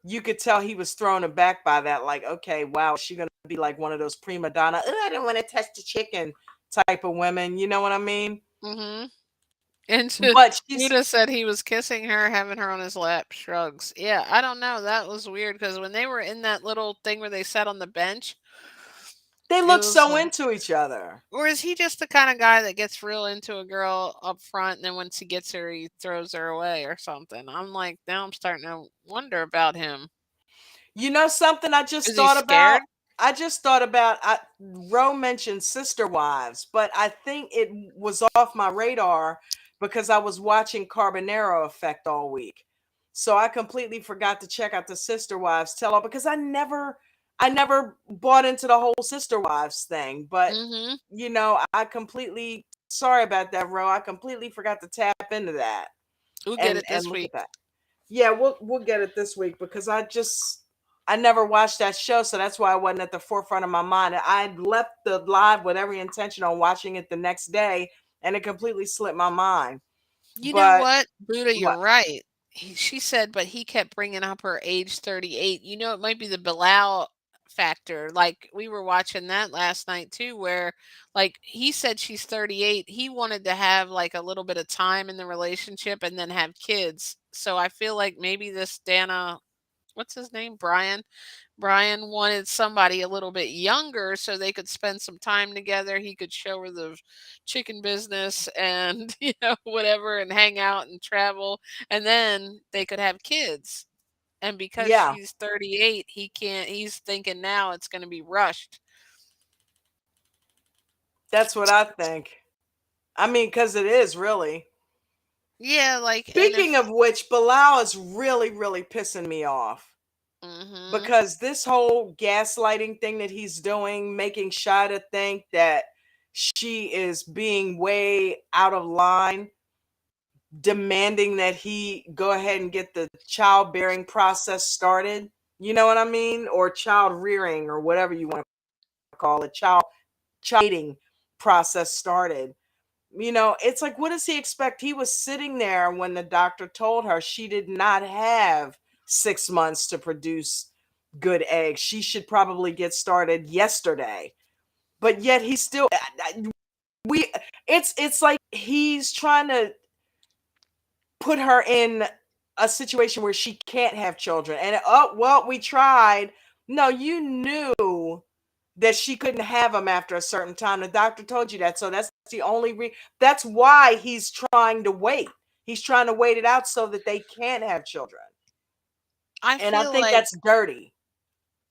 you could tell he was thrown aback by that. Like, okay, wow, is she gonna be like one of those prima donna? "Oh, I don't want to touch the chicken type of women. You know what I mean? Mhm. And But she's Buddha said he was kissing her, having her on his lap, shrugs. Yeah, I don't know. That was weird because when they were in that little thing where they sat on the bench, they it look was so like, into each other. or is he just the kind of guy that gets real into a girl up front and then once he gets her, he throws her away or something? I'm like, now I'm starting to wonder about him. You know something I just Is he thought about? scared? I just thought about Ro mentioned Sister Wives, but I think it was off my radar because I was watching Carbonero Effect all week. So I completely forgot to check out the Sister Wives tell all because I never bought into the whole Sister Wives thing. But Mm-hmm. I completely sorry about that, Ro. I completely forgot to tap into that We'll get and it and this look at week. that. Yeah, we'll get it this week because I never watched that show, so that's why I wasn't at the forefront of my mind. I left the live with every intention on watching it the next day, and it completely slipped my mind. You know But what, Buddha, what? you're right. She said, but he kept bringing up her age 38. It might be the Bilal factor. Like we were watching that last night too, where like he said she's 38. He wanted to have like a little bit of time in the relationship and then have kids. So I feel like maybe this Dana, what's his name, Brian wanted somebody a little bit younger so they could spend some time together. He could show her the chicken business and, whatever, and hang out and travel. And then they could have kids. And because Yeah, she's 38, he's thinking now it's going to be rushed. that's what I think. I mean, because it is really. Yeah, like, and Speaking if, of which, Bilal is really, really pissing me off hmm because this whole gaslighting thing that he's doing, making Shida think that she is being way out of line, demanding that he go ahead and get the childbearing process started. You know what I mean? Or child rearing or whatever you want to call it, childing process started. It's like, what does he expect? He was sitting there when the doctor told her she did not have 6 months to produce good eggs. She should probably get started yesterday. But yet he's still we it's like he's trying to put her in a situation where she can't have children. And oh, well, we tried. No, you knew that she couldn't have them after a certain time. The doctor told you that. So that's the only that's why he's trying to wait. He's trying to wait it out so that they can have children. I And I feel think like that's dirty.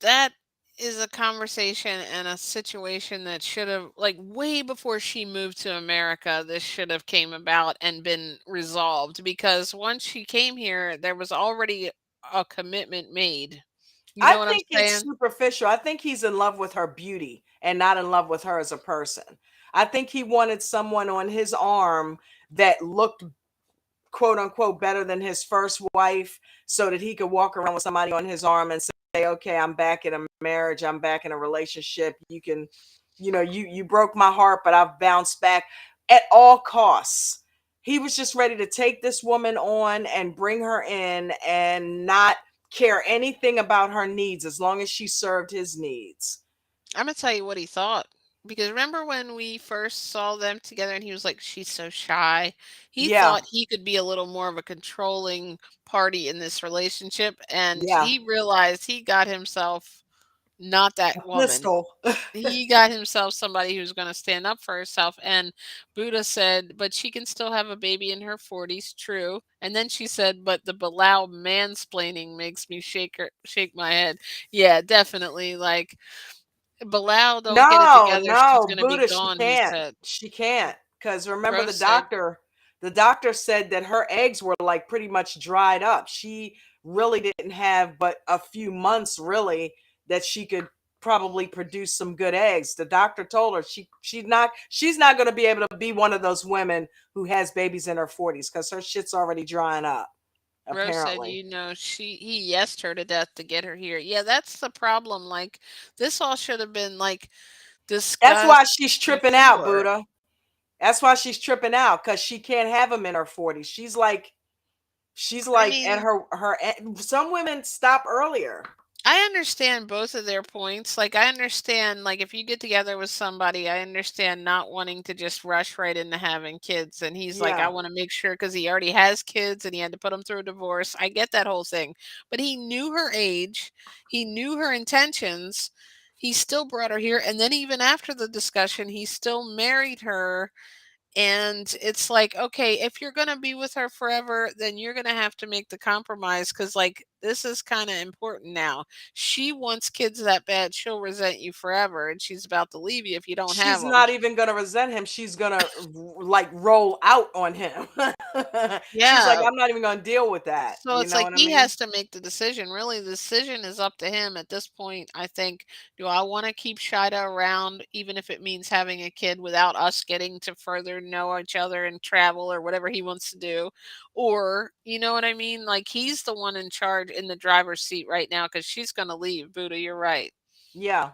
that is a conversation and a situation that should have, like, way before she moved to America, this should have came about and been resolved because once she came here there was already a commitment made. You I know what I'm think it's saying? superficial. I think he's in love with her beauty and not in love with her as a person. I think he wanted someone on his arm that looked quote unquote better than his first wife so that he could walk around with somebody on his arm and say, okay, I'm back in a marriage, I'm back in a relationship. You can, you broke my heart, but I've bounced back at all costs. He was just ready to take this woman on and bring her in and not care anything about her needs as long as she served his needs. I'm gonna tell you what he thought. Because remember when we first saw them together and he was like, she's so shy? He Yeah, thought he could be a little more of a controlling party in this relationship. And yeah. he realized he got himself not that A woman. pistol. He got himself somebody who's going to stand up for herself. And Buddha said, but she can still have a baby in her 40s. True. And then she said, but the Bilal mansplaining makes me shake my head. Yeah, definitely. Like, Bilal don't get it No, together, she's no, gonna be Buddha, she gone, he can't. said. She can't. Because remember, Rose said, the doctor said that her eggs were like pretty much dried up. She really didn't have but a few months, really, that she could probably produce some good eggs. The doctor told her she's not going to be able to be one of those women who has babies in her 40s because her shit's already drying up, Rose said, apparently. he yesed her to death to get her here. Yeah, that's the problem, like, this all should have been, like, That's why discussed she's tripping out, before. Buddha. That's why she's tripping out because she can't have him in her 40s. She's I like at mean, her some women stop earlier. I understand both of their points. Like, I understand, like, if you get together with somebody, I understand not wanting to just rush right into having kids. And he's like, I Yeah. want to make sure because he already has kids and he had to put them through a divorce. I get that whole thing. But he knew her age, he knew her intentions. He still brought her here. And then, even after the discussion, he still married her, and it's like, okay, if you're going to be with her forever, then you're going to have to make the compromise because, like, this is kind of important now. She wants kids that bad, she'll resent you forever, and she's about to leave you if you don't have She's them. not even going to resent him. She's going to like roll out on him. She's like, Yeah. I'm not even going to deal with that. So You it's know like what I he mean? has to make the decision. Really, the decision is up to him at this point. I think, do I want to keep Shida around, even if it means having a kid without us getting to further know each other and travel or whatever he wants to do? Or, you know what I mean? Like, he's the one in charge in the driver's seat right now because she's going to leave. Buddha, you're right. Yeah.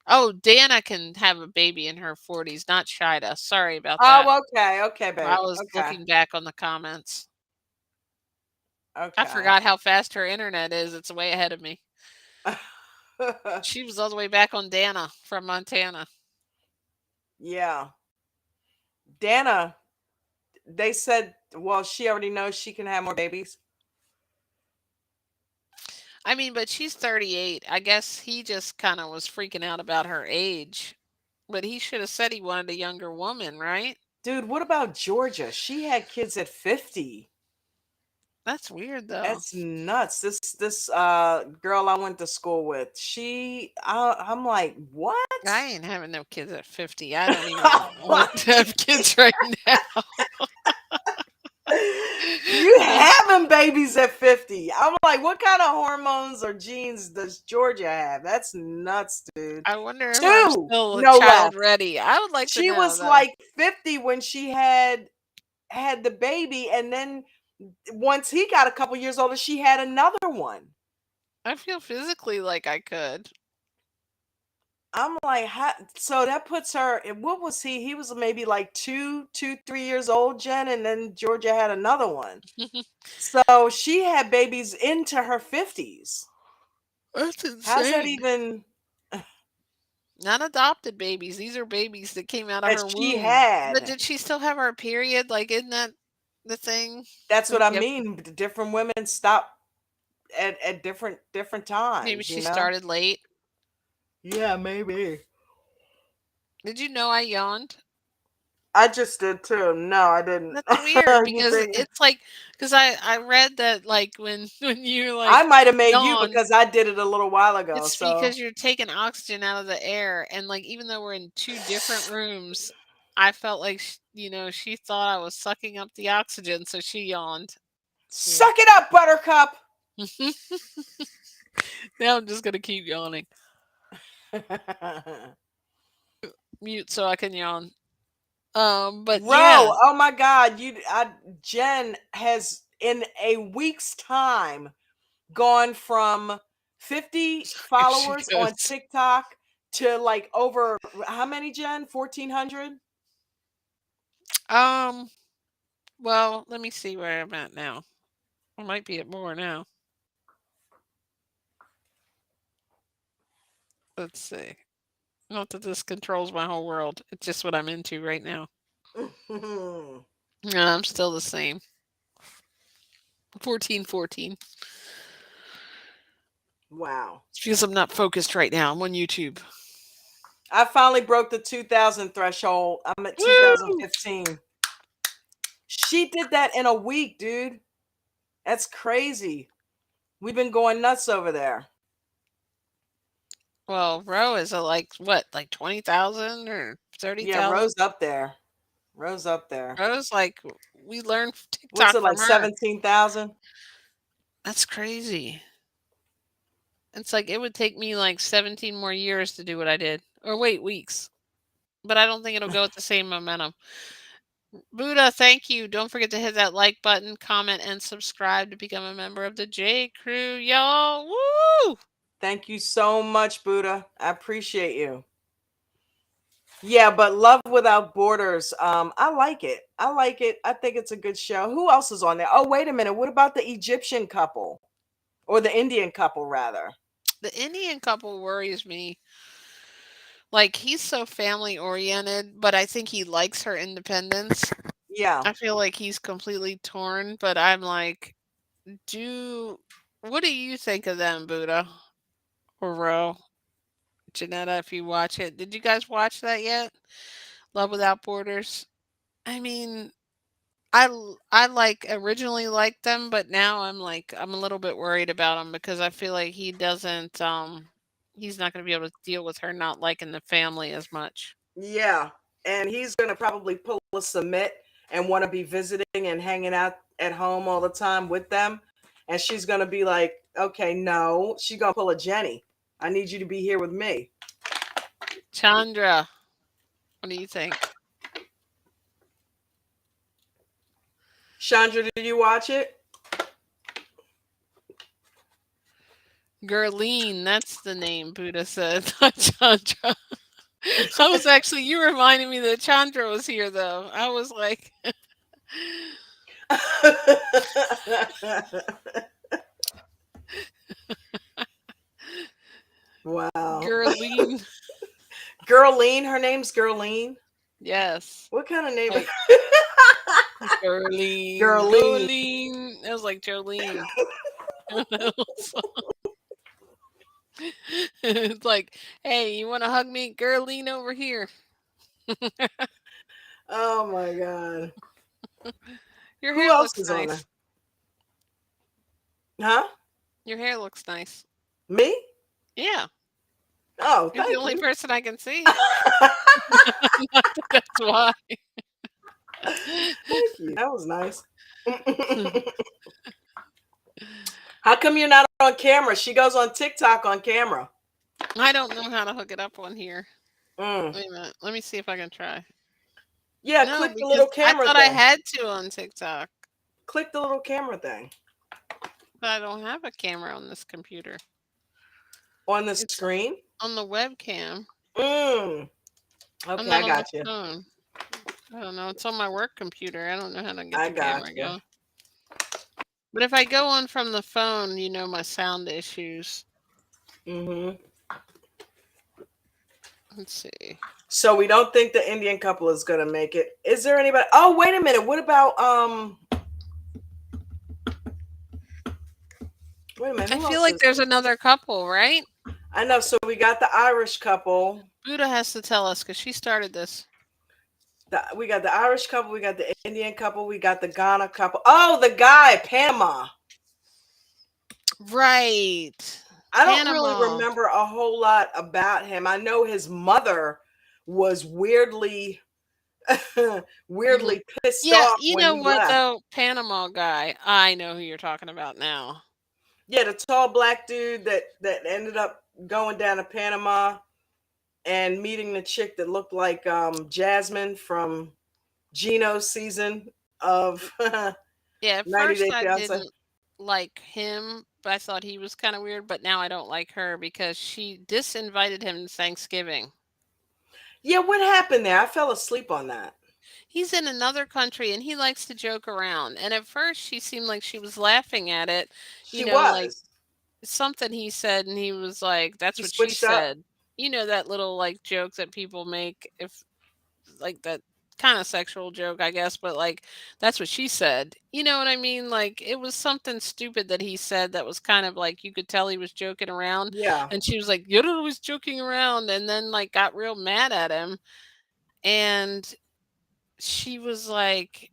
Oh, Dana can have a baby in her 40s, not Shida. Sorry about that. Oh, okay. Okay, I babe. was Okay. looking back on the comments. I Okay. forgot how fast her internet is. It's way ahead of me. She was all the way back on Dana from Montana. Yeah. Dana, they said, well, she already knows she can have more babies. I mean, but she's 38. I guess he just kind of was freaking out about her age. But he should have said he wanted a younger woman, right? Dude, what about Georgia? She had kids at 50. That's weird though. That's nuts. This girl I went to school with, I'm like, what? I ain't having no kids at 50. I don't even want to have kids right now. You having babies at 50. I'm like, what kind of hormones or genes does Georgia have? That's nuts, dude. I wonder if I'm Two, still no less. child ready. I would like to She know was though. like 50 when she had the baby, and then once he got a couple years older, she had another one. I feel physically like I could. I'm like, so that puts her. What was he? He was maybe like 3 years old, Jen, and then Georgia had another one. So she had babies into her 50s. That's How's that insane. even Not adopted babies. These are babies that came out of that her she womb. But had? did she still have her period? Like, isn't that the thing? That's what Don't I you have mean. Different women stop at different maybe times, she started late. Yeah, maybe. Did you know I yawned? I just did too. No, I didn't. That's weird You because think it's like, because I read that, like, when when you I like might have made you yawn, because I did it a little while ago. it's So because you're taking oxygen out of the air, and like, even though we're in two different rooms, I felt like she thought I was sucking up the oxygen, so she yawned. Yeah. suck it up, Buttercup. Now I'm just gonna keep yawning. mute so I can yawn. But Bro, yeah, oh my God, Jen has in a week's time gone from 50 here she followers on goes. TikTok to like over how many, Jen? 1,400? Um, well, let me see where I'm at now. I might be at more now. Let's see. Not that this controls my whole world. It's just what I'm into right now. And I'm still the same. 1414. Wow. It's because I'm not focused right now. I'm on YouTube. I finally broke the 2,000 threshold. I'm at Woo! 2015. She did that in a week, dude. That's crazy. We've been going nuts over there. Well, Row is a like what, like 20,000 or Yeah, 30,000? Rose up there. Rose up there. Rose, like, we learned What's TikTok it like, from her. 17,000? That's crazy. It's like it would take me like 17 more years to do what I did. Or wait, weeks. But I don't think it'll go at the same momentum. Buddha, thank you. Don't forget to hit that like button, comment, and subscribe to become a member of the J Crew, y'all. Woo! Thank you so much, Buddha. I appreciate you. Yeah, but Love Without Borders, I like it. I like it. I think it's a good show. Who else is on there? Oh, wait a minute. What about the Egyptian couple? Or the Indian couple, rather? The Indian couple worries me. Like, he's so family oriented, but I think he likes her independence. Yeah. I feel like he's completely torn, but I'm like, do what do you think of them, Buddha or Ro? Janetta, if you watch it. Did you guys watch that yet? Love Without Borders? I mean, I like originally liked them, but now I'm a little bit worried about him because I feel like he's not going to be able to deal with her not liking the family as much. Yeah. And he's going to probably pull a submit and want to be visiting and hanging out at home all the time with them. And she's going to be like, okay, no. She's going to pull a Jenny. I need you to be here with me. Chandra, what do you think? Chandra, did you watch it? Gerline, that's the name Buddha said, not Chandra. I was actually you reminded me that Chandra was here though. I was like Wow. Gerline. Girlene, her name's Girlene. Yes. What kind of name? Like Gerline. Girlene. Gerline. It was like Jolene. It's like, hey, you want to hug me? Gerline over here. Oh my God. Your Who hair else looks is on there? nice. Huh? Your hair looks nice. Me? Yeah. Oh, You're the thank only you. person I can see. Not that that's why. Thank you. That was nice. How come you're not on camera? She goes on TikTok on camera. I don't know how to hook it up on here. Mm. Wait a minute. Let me see if I can try. Yeah, No, click the because little I camera thought I thing. had to on TikTok, Click the little camera thing but I don't have a camera on this computer. on the It's screen. on the webcam. Mm. I'm Okay, not I on the got you. phone. I don't know. It's on my work computer. I don't know how to get I the got camera you. going. But if I go on from the phone, my sound issues. Hmm. Let's see. So we don't think the Indian couple is gonna make it. Is there anybody? Oh, wait a minute. What about Wait a minute. I Who feel else like is? there's another couple, right? I know. So we got the Irish couple. Buddha has to tell us because she started this. We got the Irish couple. We got the Indian couple. We got the Ghana couple. Oh, the guy, Panama. Right. I don't really Panama. remember a whole lot about him. I know his mother was weirdly, Hmm. weirdly pissed Yeah, off you when know he what left. though? Panama guy. I know who you're talking about now. Yeah, the tall black dude that ended up going down to Panama and meeting the chick that looked like Jasmine from Gino's season of Yeah, at 90 first Day I Fiance. didn't like him, but I thought he was kind of weird, but now I don't like her because she disinvited him to Thanksgiving. Yeah, what happened there? I fell asleep on that. He's in another country and he likes to joke around. And at first she seemed like she was laughing at it, She like was. something he said, and he was like, "That's He what she switched up. said." That little like joke that people make, if like that kind of sexual joke, I guess, but like that's what she said. You know what I mean? Like it was something stupid that he said that was kind of like you could tell he was joking around, Yeah, and she was like, "You're always joking around," and then like got real mad at him, and she was like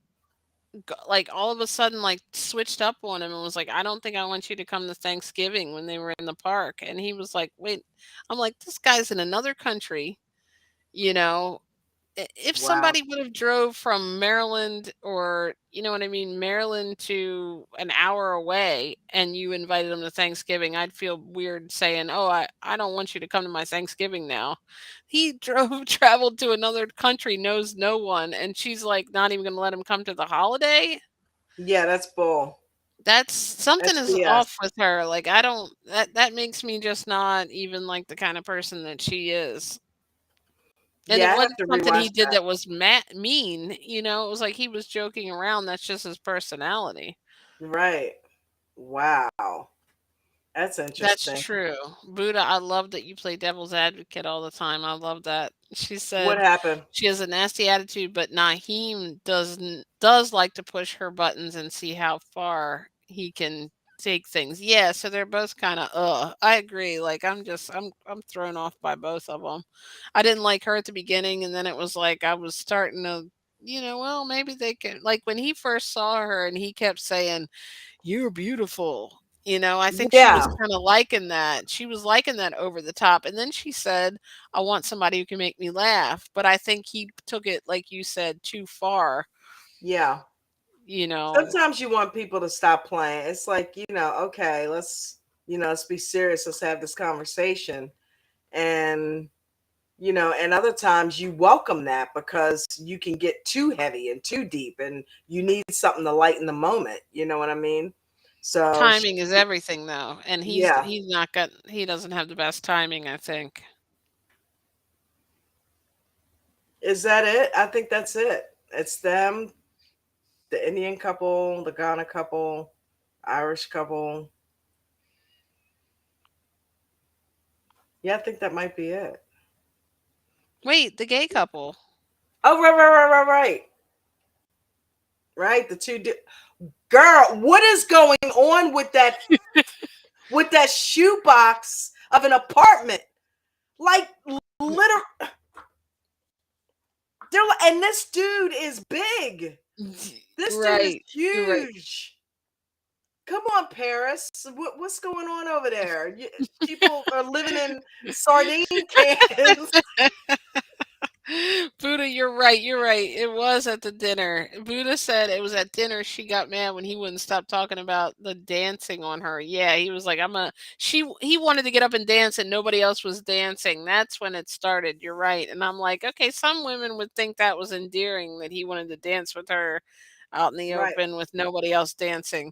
all of a sudden like switched up on him and was like, "I don't think I want you to come to Thanksgiving," when they were in the park. And he was like, "Wait." I'm like, "This guy's in another country, you know, if wow. somebody would have drove from Maryland, or what I mean, Maryland to an hour away, and you invited them to Thanksgiving, I'd feel weird saying, "Oh, I don't want you to come to my Thanksgiving now." He drove traveled to another country, knows no one, and she's like not even going to let him come to the holiday. Yeah, that's bull. That's something That's is BS. off with her. Like I don't that makes me just not even like the kind of person that she is. And Yeah, it I have wasn't to something rewatch he did that. that was mean, it was like he was joking around, that's just his personality. Right. Wow. That's That's interesting. true. Buddha, I love that you play devil's advocate all the time, I love that. She What said happened? she has a nasty attitude, but Naheem does like to push her buttons and see how far he can take things. Yeah, so they're both kinda, I agree, like, I'm thrown off by both of them. I didn't like her at the beginning, and then it was like I was starting to, well, maybe they can, like, when he first saw her and he kept saying, "You're beautiful." I think she was Yeah. kinda liking that. She was liking that over the top, and then she said, "I want somebody who can make me laugh," but I think he took it, like you said, too far, Yeah. you know? Sometimes you want people to stop playing. It's like, okay, let's be serious. Let's have this conversation. And, and other times you welcome that because you can get too heavy and too deep and you need something to lighten the moment. You know what I mean? So, Timing is everything, though, and yeah. he doesn't have the best timing, I think. Is that it? I think that's it. It's them, the Indian couple, the Ghana couple, Irish couple. Yeah, I think that might be it. Wait, the gay couple. Oh, right, right, right, right, right. Right, the girl. What is going on with that shoebox of an apartment? Like, literally, and this dude is big. This dude is Right, you're right. huge. Come on, Paris. What's going on over there? People are living in sardine cans. Buddha, you're right. You're right. It was at the dinner. Buddha said it was at dinner. She got mad when he wouldn't stop talking about the dancing on her. Yeah, he was like, "I'm a." He wanted to get up and dance, and nobody else was dancing. That's when it started. You're right. And I'm like, okay, some women would think that was endearing that he wanted to dance with her out in the Right. open with nobody else dancing.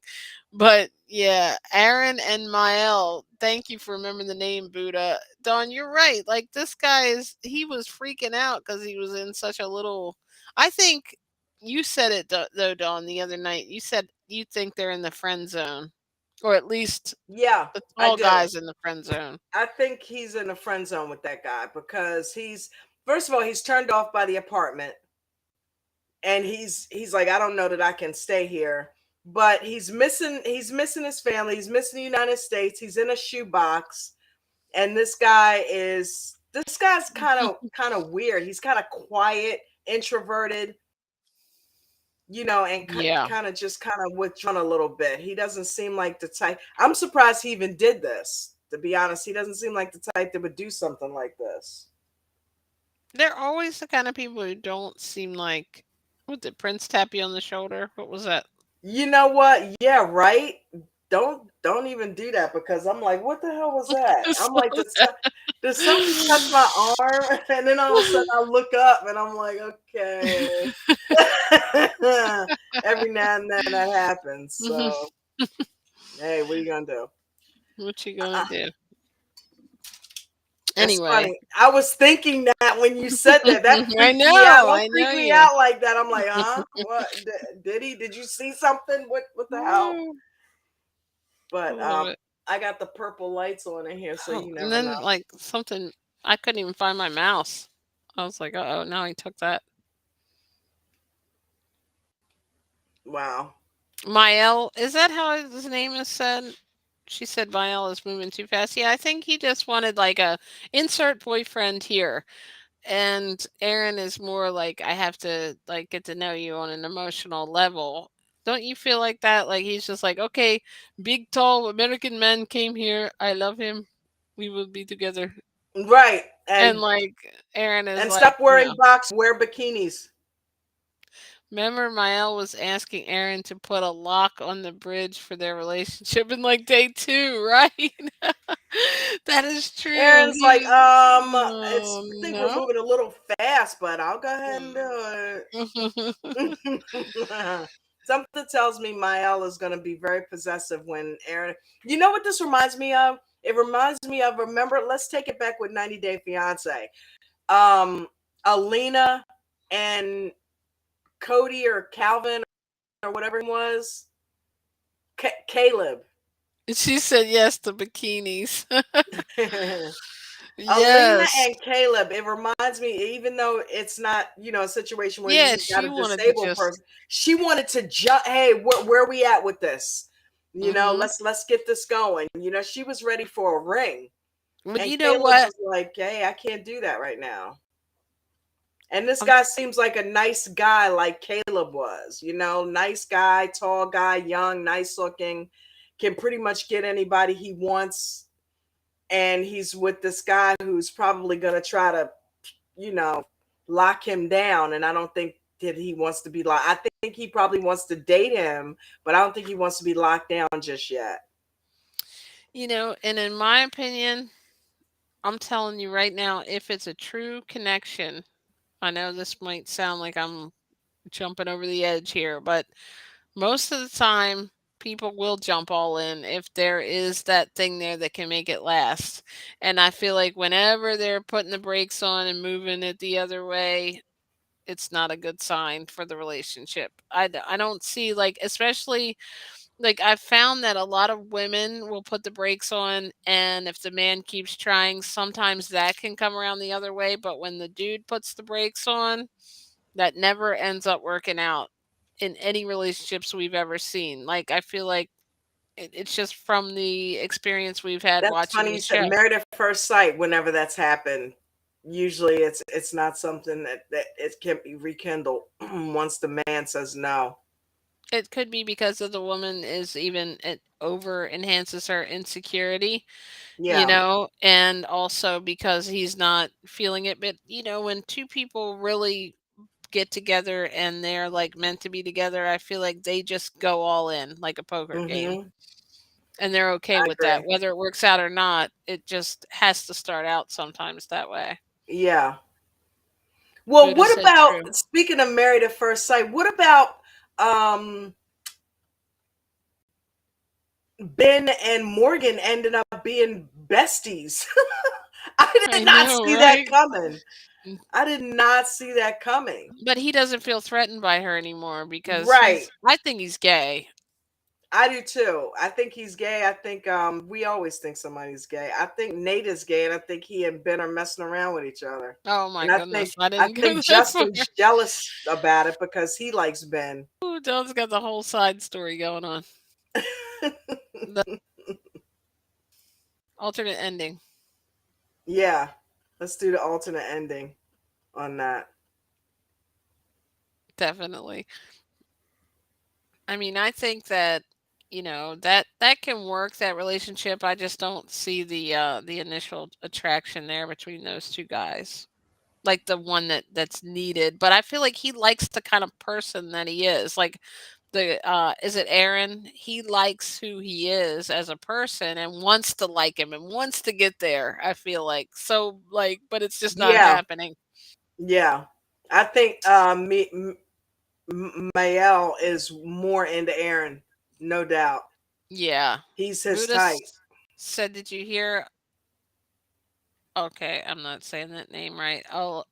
But yeah, Aaron and Mael, thank you for remembering the name, Buddha. Don, you're right. Like this guy he was freaking out because he was in such a little. I think you said it though, Don, the other night. You said you think they're in the friend zone, or at least Yeah, the I tall do. guys in the friend zone. I think he's in a friend zone with that guy because first of all, he's turned off by the apartment and he's like, I don't know that I can stay here. But he's missing his family, he's missing the United States, he's in a shoebox, and this guy's kind of weird. He's kind of quiet, introverted, and Yeah. kind of withdrawn a little bit. He doesn't seem like the type. I'm surprised he even did this. To be honest, he doesn't seem like the type that would do something like this. They're always the kind of people who don't seem like. What did Prince tap you on the shoulder? What was that? You know what? Yeah, right. don't even do that because I'm like, what the hell was that? I'm So like, did something touch my arm? And then all of a sudden I look up and I'm like, okay. Every now and then that happens. Mhm. So hey, what are you gonna do? What you gonna Uh, do? That's Anyway. funny. I was thinking that when you said that, that I freaked me out. know, Don't I freak know me you. out like that. I'm like, huh? What did he? Did you see something? What the hell? Woo, I But love it. I got the purple lights on in here, so Oh, you and never then know. like something I couldn't even find my mouse. I was like, "Uh-oh, now he took that." Wow. Mael, is that how his name is said? She said Mael is moving too fast. Yeah, I think he just wanted like a insert boyfriend here. And Aaron is more like I have to like get to know you on an emotional level. Don't you feel like that? Like he's just like, okay, big tall American man came here. I love him. We will be together. Right. And like Aaron is And like, stop wearing box. Wear bikinis. remember Mael was asking Aaron to put a lock on the bridge for their relationship in like day two, right? That is true. Aaron's like, Oh I think we're no. moving a little fast, but I'll go ahead and do it. Something tells me Mael is going to be very possessive when Aaron. You know what this reminds me of? It reminds me of, remember, let's take it back with 90 Day Fiance. Alina and Cody or Calvin or whatever it was. Caleb. She said yes to bikinis. Alina Yes. and Caleb, it reminds me, even though it's not, a situation where Yeah, you got she a wanted to disabled just person, she wanted to jump. Hey, where are we at with this? mhm. Let's get this going. She was ready for a ring, But and you know Caleb what? was like, "Hey, I can't do that right now." And this I'm guy seems like a nice guy, like Caleb was. Nice guy, tall guy, young, nice looking, can pretty much get anybody he wants, and he's with this guy who's probably going to try to you know lock him down, and I don't think that he wants to be locked. I think he probably wants to date him, but I don't think he wants to be locked down just yet. and in my opinion, I'm telling you right now, if it's a true connection, I know this might sound like I'm jumping over the edge here, but most of the time, people will jump all in if there is that thing there that can make it last. And I feel like whenever they're putting the brakes on and moving it the other way, it's not a good sign for the relationship. I don't see, like, especially like I've found that a lot of women will put the brakes on, and if the man keeps trying, sometimes that can come around the other way. But when the dude puts the brakes on, that never ends up working out in any relationships we've ever seen. Like, I feel like it's just from the experience we've had That's watching funny you the said show. married at first sight. Whenever that's happened, usually it's not something that it can be rekindled once the man says no. It could be because of the woman is even it over enhances her insecurity, Yeah. and also because he's not feeling it. But, when two people really get together and they're like meant to be together, I feel like they just go all in like a poker game. Hmm. And they're okay I with that. agree. Whether it works out or not, it just has to start out sometimes that way. Yeah. Well, Buddha what said about, true. speaking of married at first sight, what about um Ben and Morgan ended up being besties? I I did not know, see that right? coming. Mm, I did not see that coming. but he doesn't feel threatened by her anymore because Right. I think he's gay. I do too. I think he's gay. I think we always think somebody's gay. I think Nate is gay, and I think he and Ben are messing around with each other. Oh my And I think goodness, I I didn't go think that far. Justin's jealous about it because he likes Ben. Ooh, Dylan's got the whole side story going on. The alternate ending, Yeah. Let's do the alternate ending on that. definitely. I mean, I think that that can work, that relationship. I just don't see the initial attraction there between those two guys. Like the one that's needed, but I feel like he likes the kind of person that he is. Like the is it Aaron? He likes who he is as a person and wants to like him and wants to get there. I feel like so like, but it's just not Yeah, happening. yeah. I think Mael is more into Aaron, no doubt. Yeah. He's his Buddha type. said, "Did you hear?" Okay, I'm not saying that name right. I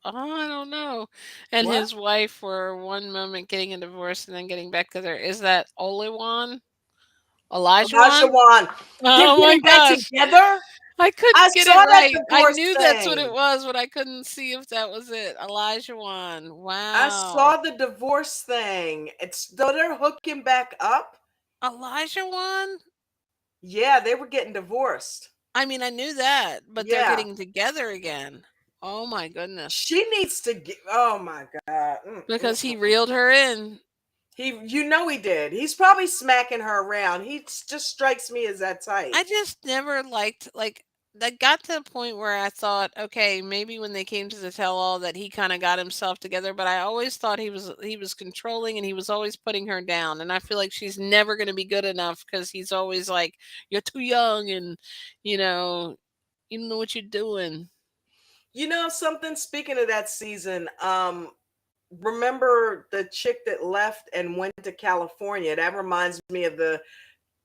don't know. And What? his wife were one moment getting a divorce and then getting back together. Is that Oliwan? Elijah? Olajuwon. They're Oh my getting back gosh. together. I I couldn't get it saw that right. I divorce knew that's what it thing. was, but I couldn't see if that was it. Elijah. I Wow. saw the divorce thing. It's though they're hooking back up. Elijah? Yeah, they were getting divorced. I mean, I knew that, but they're Yeah. getting together again. Oh my goodness. She needs to get, oh my God. Because he reeled her in. You know he did. He's probably smacking her around. Just strikes me as that type. I just never liked like that got to the point where I thought, okay, maybe when they came to the tell all that he kind of got himself together, but I always thought he was controlling and he was always putting her down. And I feel like she's never going to be good enough because he's always like, you're too young and you know, you don't know what you're doing. You know something? Speaking of that season, remember the chick that left and went to California? That reminds me of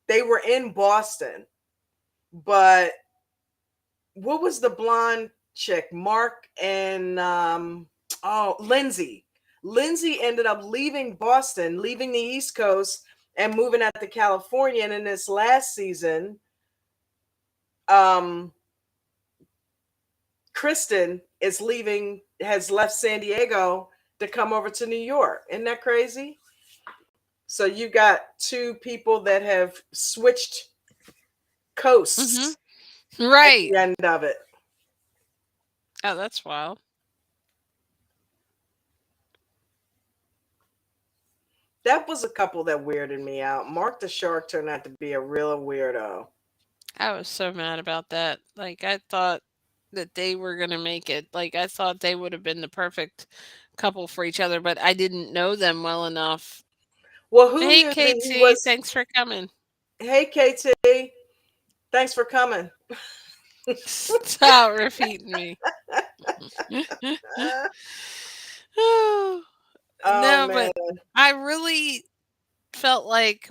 they were in Boston, but what was the blonde chick? Mark and Lindsay. Lindsay ended up leaving Boston, leaving the East Coast, and moving out to California. And in this last season, um, Kristen has left San Diego to come over to New York. Isn't that crazy? So you got two people that have switched Mhm. coasts at Right. the end of it. Oh, that's wild. That was a couple that weirded me out. Mark the Shark turned out to be a real weirdo. I was so mad about that. Like I thought that they were going to make it. Like I thought they would have been the perfect couple for each other, but I didn't know them well enough. Well, who Hey, knew that he KT, was? thanks for coming. Hey, KT, thanks for coming. Stop repeating me. Oh No, man. but I really felt like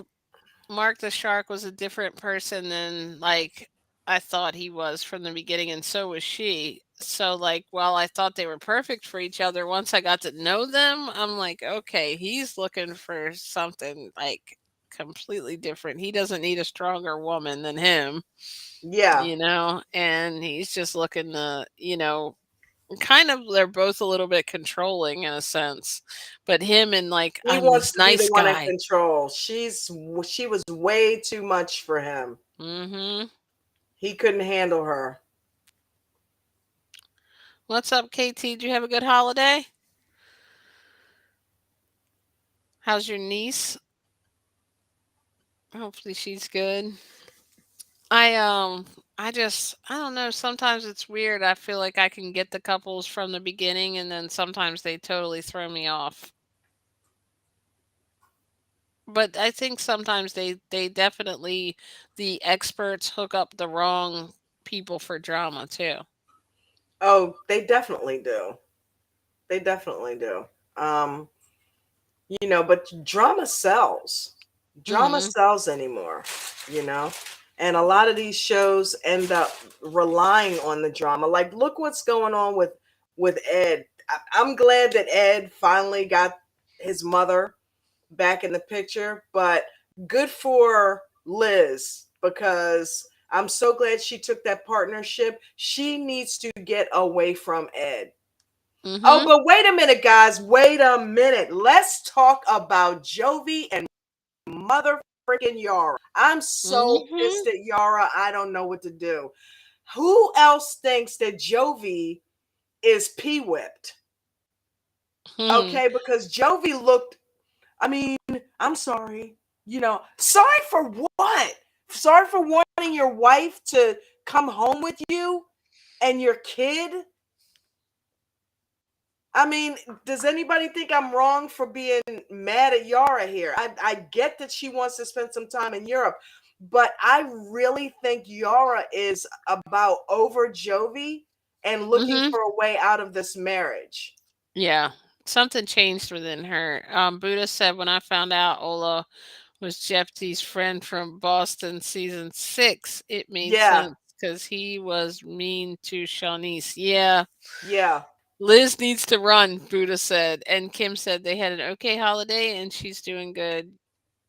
Mark the Shark was a different person than like I thought he was from the beginning, and so was she. So like while I thought they were perfect for each other, once I got to know them, I'm like, okay, he's looking for something like completely different. He doesn't need a stronger woman than him, Yeah, and he's just looking to, kind of they're both a little bit controlling in a sense. But him and like he I'm wants this to be the nice one in guy. control. She was way too much for him. Mhm. He couldn't handle her. What's up, KT? Did you have a good holiday? How's your niece? Hopefully she's good. I um I don't know, sometimes it's weird. I feel like I can get the couples from the beginning and then sometimes they totally throw me off. But I think sometimes they definitely the experts hook up the wrong people for drama too. Oh, they definitely do. They definitely do. Um, but drama sells. Drama Mhm. sells anymore, you know? And a lot of these shows end up relying on the drama. Like, look what's going on with Ed. I'm glad that Ed finally got his mother back in the picture, but good for Liz because I'm so glad she took that partnership. She needs to get away from Ed. Oh, Mhm. but wait a minute, guys. Wait a minute. Let's talk about Jovi and mother freaking Yara. I'm so Mhm. pissed at Yara. I don't know what to do. Who else thinks that Jovi is pee whipped? Mhm. Okay, because Jovi looked, I mean, I'm sorry. Sorry for what? Sorry for wanting your wife to come home with you and your kid? I mean, does anybody think I'm wrong for being mad at Yara here? I get that she wants to spend some time in Europe, but I really think Yara is about over Jovi and looking Mhm. for a way out of this marriage. Yeah. Something changed within her. Buddha said when I found out Ola was Jephthys' friend from Boston season 6, it made Yeah, sense because he was mean to Shawnice. Yeah. yeah. Liz needs to run, Buddha said. And Kim said they had an okay holiday and she's doing good.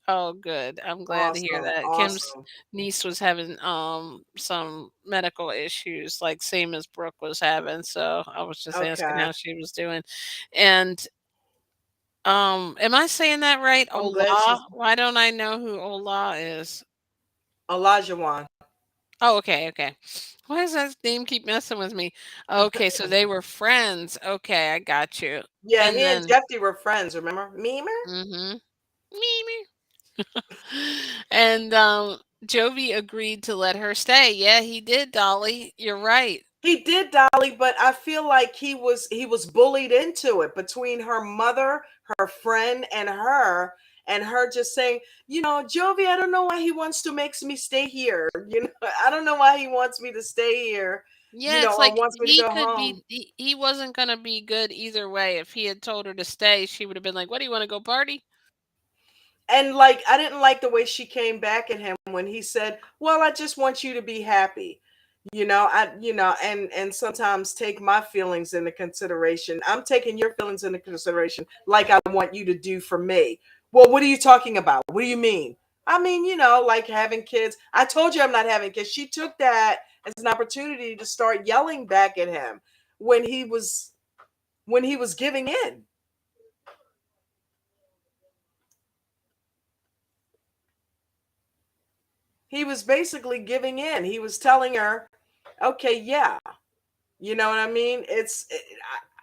Oh, good. I'm glad to hear Awesome, that. Kim's awesome. niece was having some medical issues, like same as Brooke was having. So I was just asking Okay. how she was doing. And am I saying that right? I'm glad she's Ola? Why don't I know who Ola is? Elijah. Oh, okay, okay. Why does that name keep messing with me? Okay, so they were friends. Okay, I got you. Yeah, And he and then, Jeffy were friends, remember? Memer? mm-hmm. Mimi. And Jovi agreed to let her stay. Yeah, he did, Dolly. You're right. He did, Dolly, but I feel like he was bullied into it between her mother, her friend, and her just saying, Jovi, I don't know why he wants to makes me stay here. I don't know why he wants me to stay here, Yeah, it's or like wants me to he go could home. be he wasn't gonna be good either way. If he had told her to stay, she would have been like, "What do you want to go party?" And like I didn't like the way she came back at him when he said, "Well, I just want you to be happy." And sometimes take my feelings into consideration. I'm taking your feelings into consideration like I want you to do for me. Well, what are you talking about? What do you mean? I mean, like having kids. I told you I'm not having kids. She took that as an opportunity to start yelling back at him when he was giving in. He was basically giving in. He was telling her, "Okay, yeah, you know what I mean?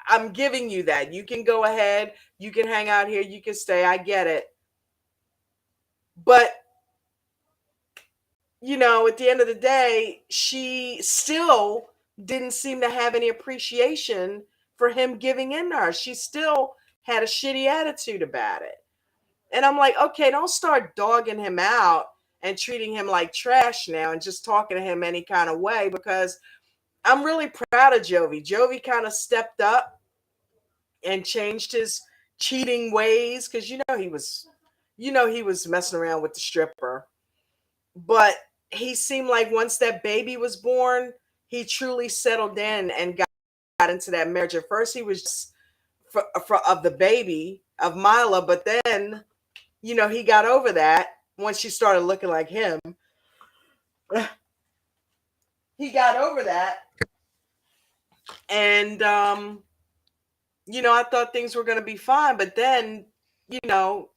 I'm giving you that. You can go ahead. You can hang out here. You can stay. I get it." But, at the end of the day, she still didn't seem to have any appreciation for him giving in to her. She still had a shitty attitude about it. And I'm like, okay, don't start dogging him out and treating him like trash now and just talking to him any kind of way, because I'm really proud of Jovi. Jovi kind of stepped up and changed his cheating ways, because he was messing around with the stripper. But he seemed like once that baby was born, he truly settled in and got into that marriage. At first, he was just of the baby of Mila, but then he got over that once she started looking like him. He got over that, and I thought things were going to be fine, but then you know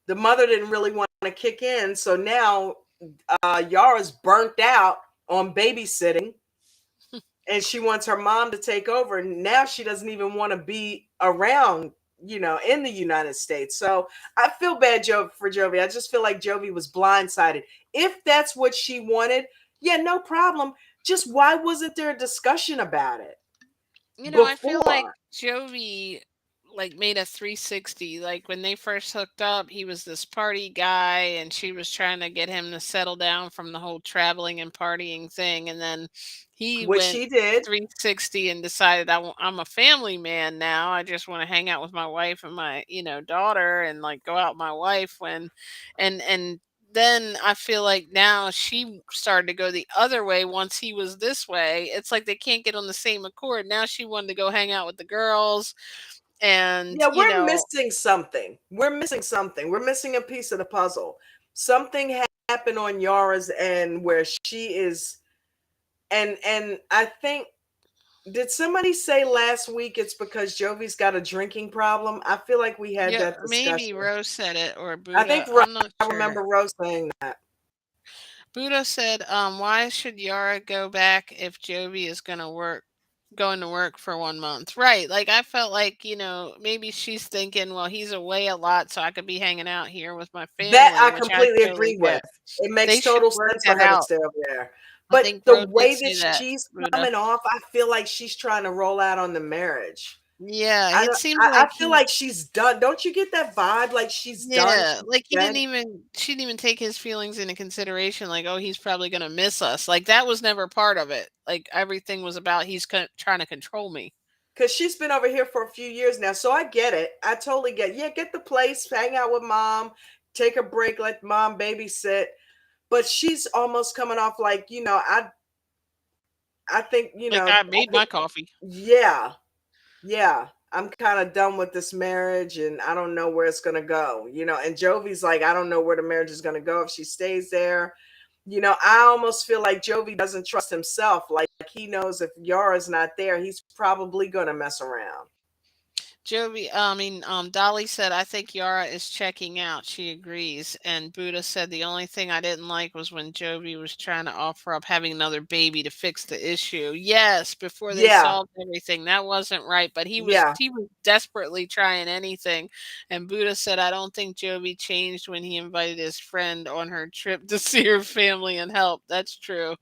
the mother didn't really want to kick in, so now Yara's burnt out on babysitting, and she wants her mom to take over. And now she doesn't even want to be around, in the United States. So I feel bad, for Jovi. I just feel like Jovi was blindsided. If that's what she wanted, yeah, no problem. Just why wasn't there a discussion about it I feel like before? Jovi like made a 360. Like when they first hooked up, he was this party guy and she was trying to get him to settle down from the whole traveling and partying thing, and then he Which went she did. 360 and decided I'm a family man now. I just want to hang out with my wife and my, daughter, and like go out with my wife when and then I feel like now she started to go the other way once he was this way. It's like they can't get on the same accord. Now she wanted to go hang out with the girls and, Yeah, we're missing something. We're missing something. We're missing a piece of the puzzle. Something happened on Yara's end where she is, and I think, did somebody say last week it's because Jovi's got a drinking problem? I feel like we had yeah, that maybe discussion. Rose said it or I Buddha. think I'm not I sure. remember Rose saying that. Buddha said, why should Yara go back if Jovi is going to work for 1 month? Right. Like I felt like, maybe she's thinking, well, he's away a lot, so I could be hanging out here with my That family, I which I completely totally agree with. get. It makes They should total work sense for that her to out. stay over there. I But think the Rose did way say that that, she's Buddha. coming off, I feel like she's trying to roll out on the marriage. Yeah, I it don't. seems I like feel he like she's done. Don't you get that vibe? Like she's done. yeah, She's like he didn't ready. even she didn't even take his feelings into consideration, like, "Oh, he's probably gonna miss us." Like, that was never part of it. Like, everything was about trying to control me. Because she's been over here for a few years now, so I get it. I totally get. Yeah, get the place, hang out with mom, take a break, let mom babysit. But she's almost coming off like I think Like, I made my coffee. yeah, yeah. I'm kind of done with this marriage, and I don't know where it's gonna go. And Jovi's like, I don't know where the marriage is gonna go if she stays there. I almost feel like Jovi doesn't trust himself. Like he knows if Yara's not there, he's probably gonna mess around. Dolly said, "I think Yara is checking out." She agrees. And Buddha said, "The only thing I didn't like was when Jovi was trying to offer up having another baby to fix the issue." Yes, before they Yeah, solved everything. That wasn't right. But yeah. he was desperately trying anything. And Buddha said, "I don't think Jovi changed when he invited his friend on her trip to see her family and help." That's true.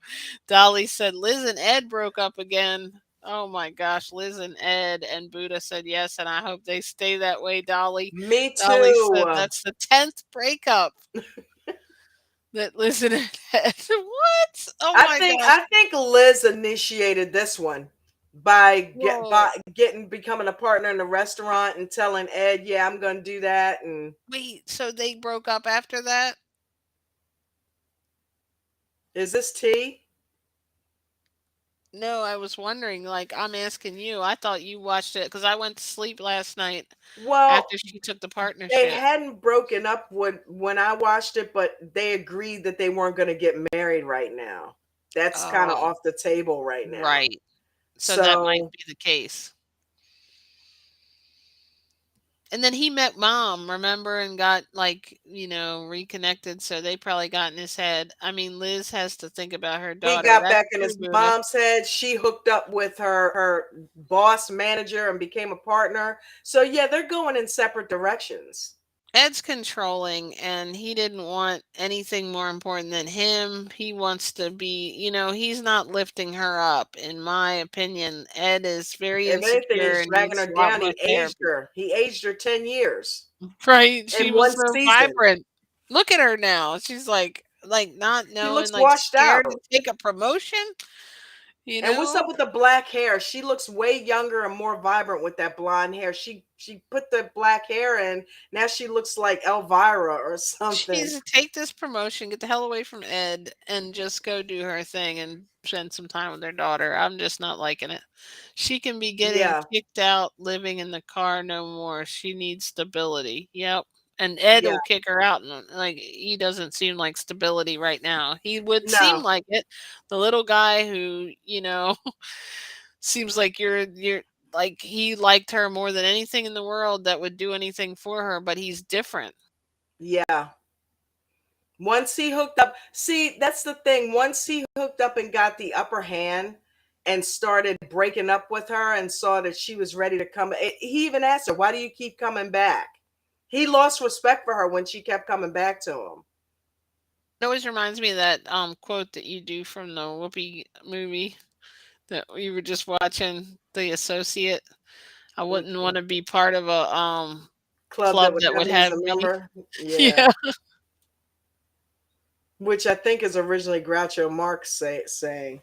Dolly said, "Liz and Ed broke up again." Oh my gosh, Liz and Ed, and Buddha said yes, and I hope they stay that way, Dolly. Me Dolly too. said that's the 10th breakup that Liz and Ed had. What? Oh I my think gosh. I think Liz initiated this one by Whoa. getting becoming a partner in the restaurant and telling Ed, yeah, I'm gonna do that. And Wait, so they broke up after that? is this tea? No, I was wondering, like, I'm asking you. I thought you watched it because I went to sleep last night Well, after she took the they partnership. hadn't broken up when I watched it, but they agreed that they weren't gonna get married right now. That's kind of Oh, off the table right now. right. So that might So be the case. And then he met mom, remember, and got like, reconnected. So they probably got in his head. I mean, Liz has to think about her he daughter. got That's back in true, his Buddha. mom's head. She hooked up with her boss manager and became a partner. So yeah, they're going in separate directions. Ed's controlling and he didn't want anything more important than him. He wants to be, he's not lifting her up, in my opinion. Ed is very If anything, insecure he's and dragging needs her a lot down. more He aged therapy. her. He aged her 10 years Right? She in was one so season. vibrant. Look at her now. She's like not She knowing, looks like washed out. scared to take a promotion, you And what's know? up with the black hair? She looks way younger and more vibrant with that blonde hair. She put the black hair in. Now she looks like Elvira or She something. needs to take this promotion, get the hell away from Ed, and just go do her thing and spend some time with her daughter. I'm just not liking it. She can be getting Yeah, kicked out, living in the car no more. She needs stability. Yep. And Ed yeah. will kick her out. And like, he doesn't seem like stability right now. He would seem No, like it. The little guy who, seems like you're like he liked her more than anything in the world that would do anything for her, but he's different. yeah. Once he hooked up, see, that's the thing. Once he hooked up and got the upper hand and started breaking up with her and saw that she was ready to come, he even asked her, "Why do you keep coming back?" He lost respect for her when she kept coming back to him. It always reminds me of that quote that you do from the Whoopi movie that we were just watching, The Associate. I Which wouldn't want one? to be part of a Club that club would that have would me as have a me. member. Yeah. Yeah. Which I think is originally Groucho Marx saying.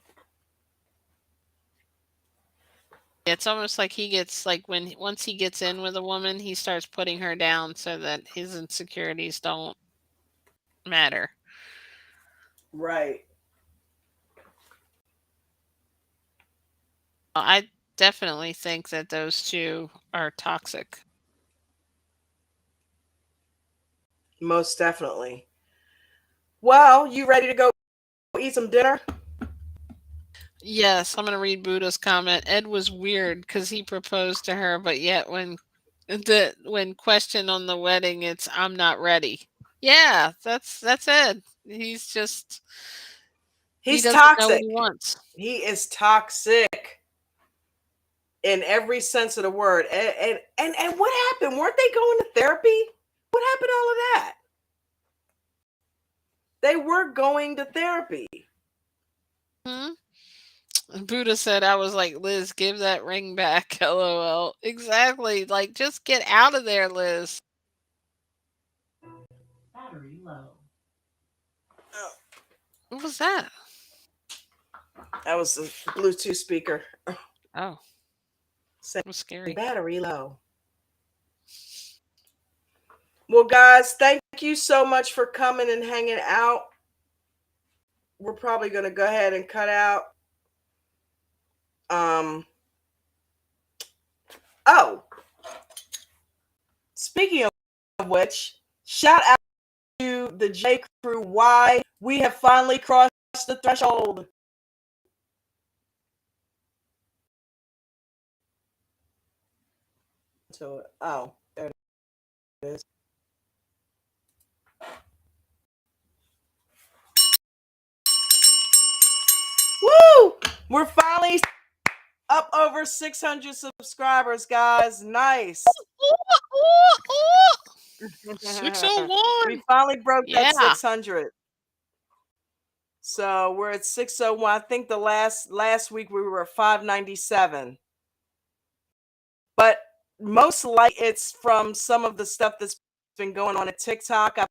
It's almost like he gets like once he gets in with a woman, he starts putting her down so that his insecurities don't matter. Right. I definitely think that those two are toxic. Most definitely. Well, you ready to go eat some dinner? Yes, I'm gonna read Buddha's comment. Ed was weird because he proposed to her, but yet when questioned on the wedding, it's I'm not ready. Yeah, that's Ed. He He's doesn't know what toxic. he wants. He is toxic in every sense of the word. And what happened? Weren't they going to therapy? What happened to all of that? They were going to therapy. Hmm? Buddha said I was like, Liz, give that ring back. LOL. Exactly. Like, just get out of there, Liz. What was that? That was the Bluetooth speaker Oh, saying it was scary. battery low. Well, guys, thank you so much for coming and hanging out. We're probably going to go ahead and cut out. Um, oh, speaking of which, shout out to the J Crew. Why we have finally crossed the threshold. So, oh, there it is. Woo! We're finally up over 600 subscribers, guys. Nice. Ooh, ooh, ooh. We 601. finally broke that Yeah. 600. So we're at 601. I think the last week we were at 597. But most likely it's from some of the stuff that's been going on at TikTok. I've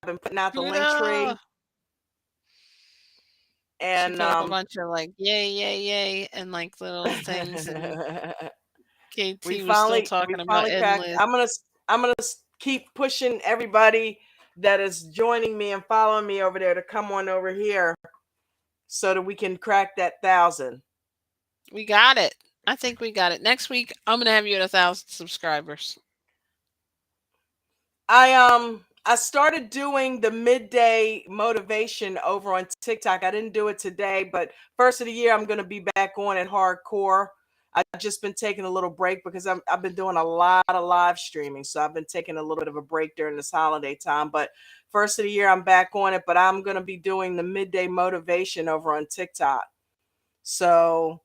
been putting out the link tree. Buddha. She And put up a bunch of like, yay, yay, yay, and like little things. And we KT was still finally talking about Ed and cracked. Liz. I'm gonna keep pushing everybody that is joining me and following me over there to come on over here so that we can crack that 1,000. We got it. I think we got it. Next week, I'm gonna have you at 1,000 subscribers. I started doing the midday motivation over on TikTok. I didn't do it today, but first of the year I'm going to be back on it hardcore. I've just been taking a little break because I've been doing a lot of live streaming, so I've been taking a little bit of a break during this holiday time. But first of the year I'm back on it, but I'm going to be doing the midday motivation over on TikTok. So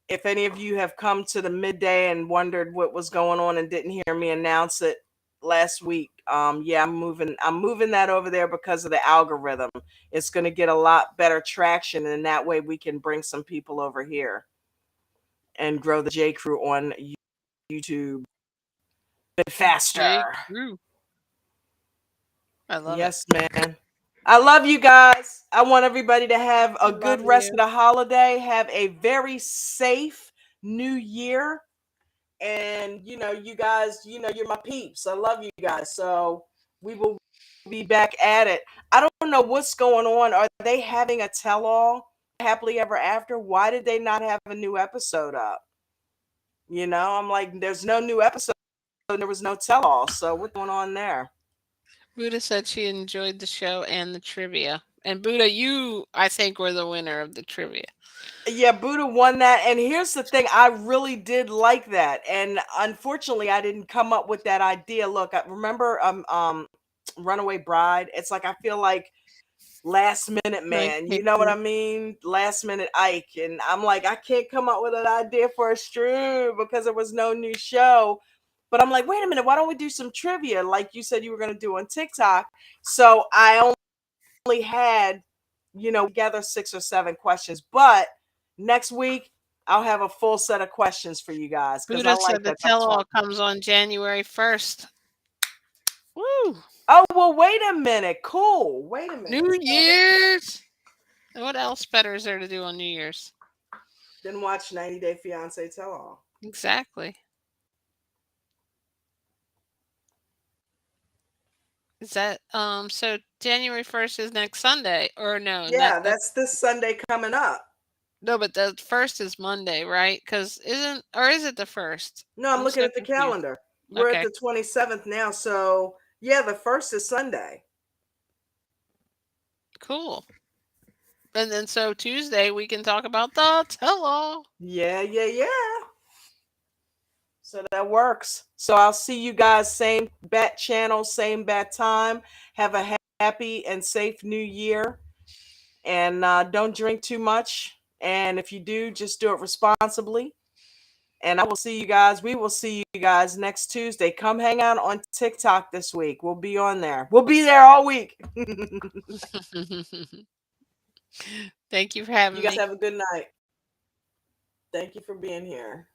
if any of you have come to the midday and wondered what was going on and didn't hear me announce it last week, yeah, I'm moving that over there because of the algorithm. It's going to get a lot better traction, and that way we can bring some people over here and grow the J Crew on YouTube a bit faster. Jake Crew. I love it. Yes, man. I love you guys. I want everybody to have a good Love rest you. of the holiday. Have a very safe new year. And you guys, you're my peeps. I love you guys. So we will be back at it. I don't know what's going on. Are they having a tell-all happily ever after? Why did they not have a new episode up? I'm like, there's no new episode. There was no tell-all. So what's going on there? Buddha said she enjoyed the show and the trivia. And Buddha, you, I think, were the winner of the trivia. Yeah, Buddha won that. And here's the thing, I really did like that. And unfortunately, I didn't come up with that idea. Look, I remember Runaway Bride. It's like I feel like last minute Like, man, you know what I mean? Last minute Ike. And I'm like, I can't come up with an idea for a stream because there was no new show. But I'm like, wait a minute, why don't we do some trivia like you said you were going to do on TikTok? So I only had, gather 6 or 7 questions. But next week, I'll have a full set of questions for you guys because I Buddha like said the that type of tell-all talk. comes on January 1st. Woo! Oh, well, wait a minute. Cool. Wait a minute. New So Year's! What else better is there to do on New Year's? then watch 90 Day Fiance Tell All. Exactly. Is that so January 1st is next Sunday or no, not Yeah, the that's this Sunday coming up. no, but the 1st is Monday, right? Cuz isn't or is it the 1st? No, I'm I'm looking so at the confused. calendar. We're at Okay, the 27th now. So, yeah, the first is Sunday. cool. And then so Tuesday we can talk about the tell-all. Yeah, yeah, yeah. So that works. So I'll see you guys same bat channel, same bat time. Have a happy and safe new year. And don't drink too much. And if you do, just do it responsibly. And I will see you guys. We will see you guys next Tuesday. Come hang out on TikTok this week. We'll be on there. We'll be there all week. Thank you for You having guys me. have a good night. Thank you for being here.